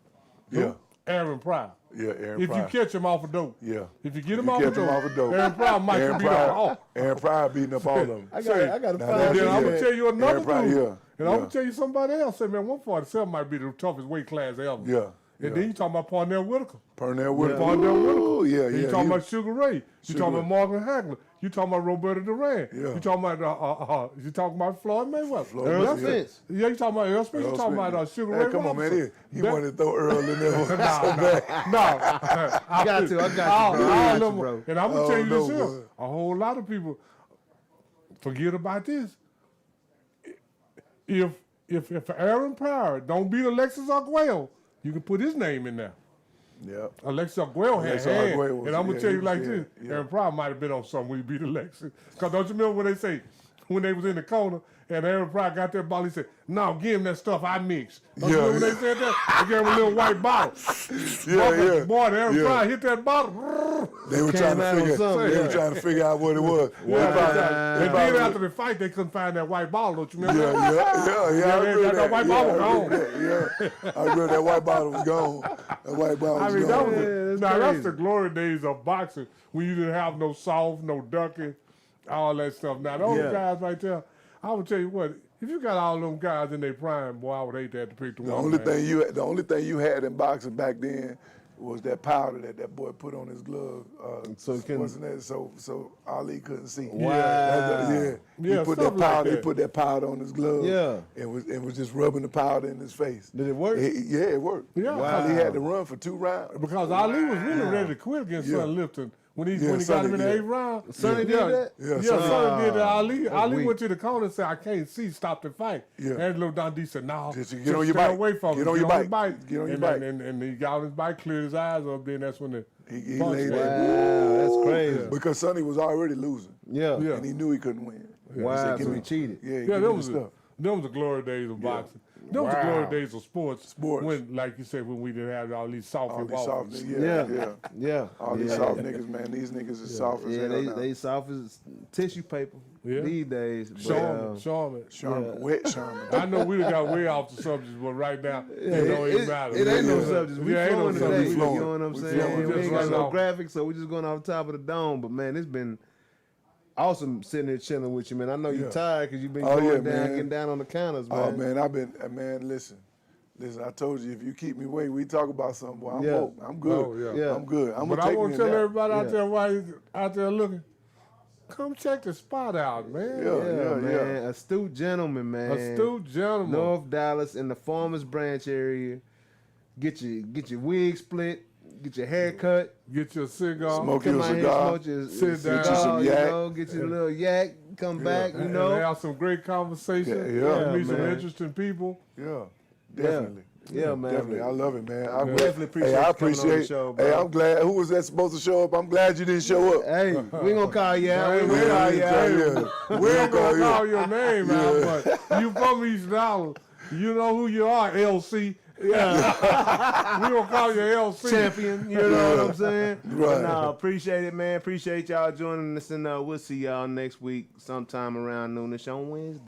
them. Yeah. Aaron Pryor. Yeah, Aaron Pryor. If you catch him off a dope. Yeah. If you get him off a dope, Aaron Pryor might can beat up all. Aaron Pryor beating up all of them. I got to find And then I'm going to tell you another dude. And I'm going to tell you somebody else. Say, man, 147 might be the toughest weight class ever. Yeah. And then you talking about Parnell Whitaker. Parnell Whitaker. You talking about Sugar Ray. You talking about Marvin Hagler. You talking about Roberto Duran. Yeah. You talking about Floyd Mayweather. Earl Spence. Yeah, you talking about Earl Spence. You talking about Sugar Ray. Come on, man. He wanted to throw Earl in there. I got you, bro. And I'm going to tell you this here. A whole lot of people forget about this. If if Aaron Pryor don't beat Alexis Arguello, you can put his name in there. Yeah. Alexis Arguello had Alexis hands, Arguello was- and I'm gonna yeah, tell he you like was- this: yeah. Aaron Pryor might have been on something when he beat Alexis. Cause don't you remember when they say when they was in the corner and Aaron Pryor got that ball, he said, "No, give him that stuff I mixed." Don't you remember when they said that? They gave him a little white bottle. Boy, Aaron Pryor hit that bottle. They were trying to figure out what it was. And then after the fight, they couldn't find that white bottle. Don't you remember? That white bottle gone. I remember that white bottle was gone. That white bottle was gone. That's the glory days of boxing when you didn't have no soft, no ducking, all that stuff. Now those guys right there, I would tell you what, if you got all them guys in their prime, boy, I would hate to have to pick the one. The only thing you had in boxing back then was that powder that boy put on his glove. So Ali couldn't see. Wow. He put that powder. Like that. He put that powder on his glove. Yeah. And was just rubbing the powder in his face. Did it work? It worked. Yeah. Wow. He had to run for 2 rounds. Because Ali was really ready to quit against Sonny Lipton. When he got him in the 8th round. Sonny did that? Sonny did that. Ali weak. went to the corner and said, "I can't see, stop the fight." Yeah. Angelo Dundee said, "No, Just get get on your stay bike. away from him. Get on your bike. Get on your bike." And he got on his bike, cleared his eyes up, then that's when He punch laid came. there. Wow, that's crazy. Because Sonny was already losing. Yeah. And he knew he couldn't win. Wow, He so said, he cheated. Yeah, Yeah, them was them was the glory days of boxing. Them was the glory days of sports. When, like you said, when we didn't have all these soft All these walls. soft niggas. Yeah. All these soft niggas, man. These niggas is soft as hell now. They soft as tissue paper these days. Charmin. Wet Charmin. I know we done got way off the subject, but right now it don't even matter. It ain't no subject. We ain't no flowing today. subject. You know what I'm saying? We ain't got no off. graphics, so we just going off the top of the dome. But man, it's been awesome sitting here chilling with you, man. I know you're tired because you've been getting down on the counters, man. Oh man, listen, I told you if you keep me away, we talk about something. Boy, I'm woke. I'm good. Oh, yeah. I'm good. But I want to tell everybody out there while you out there looking, come check the spot out, man. Yeah, man. Astute gentleman, man. Astute gentleman. North Dallas in the Farmers Branch area. Get your wig split. Get your hair cut. Get your cigar. Smoke your cigar. Sit down. some yak. Get your little yak. Come back, And have some great conversation. Meet some interesting people. Yeah, definitely. Yeah, man. Definitely. I love it, man. I definitely appreciate you coming on the show, bro. Hey, I'm glad. Who was that supposed to show up? I'm glad you didn't show up. Hey, we gonna call you out. We ain't gonna call your name out, but you from East Dallas. You know who you are, LC. Yeah. We gonna call you LC. Champion, you know what I'm saying? Right. No, appreciate it, man. Appreciate y'all joining us, and we'll see y'all next week sometime around noonish on Wednesday.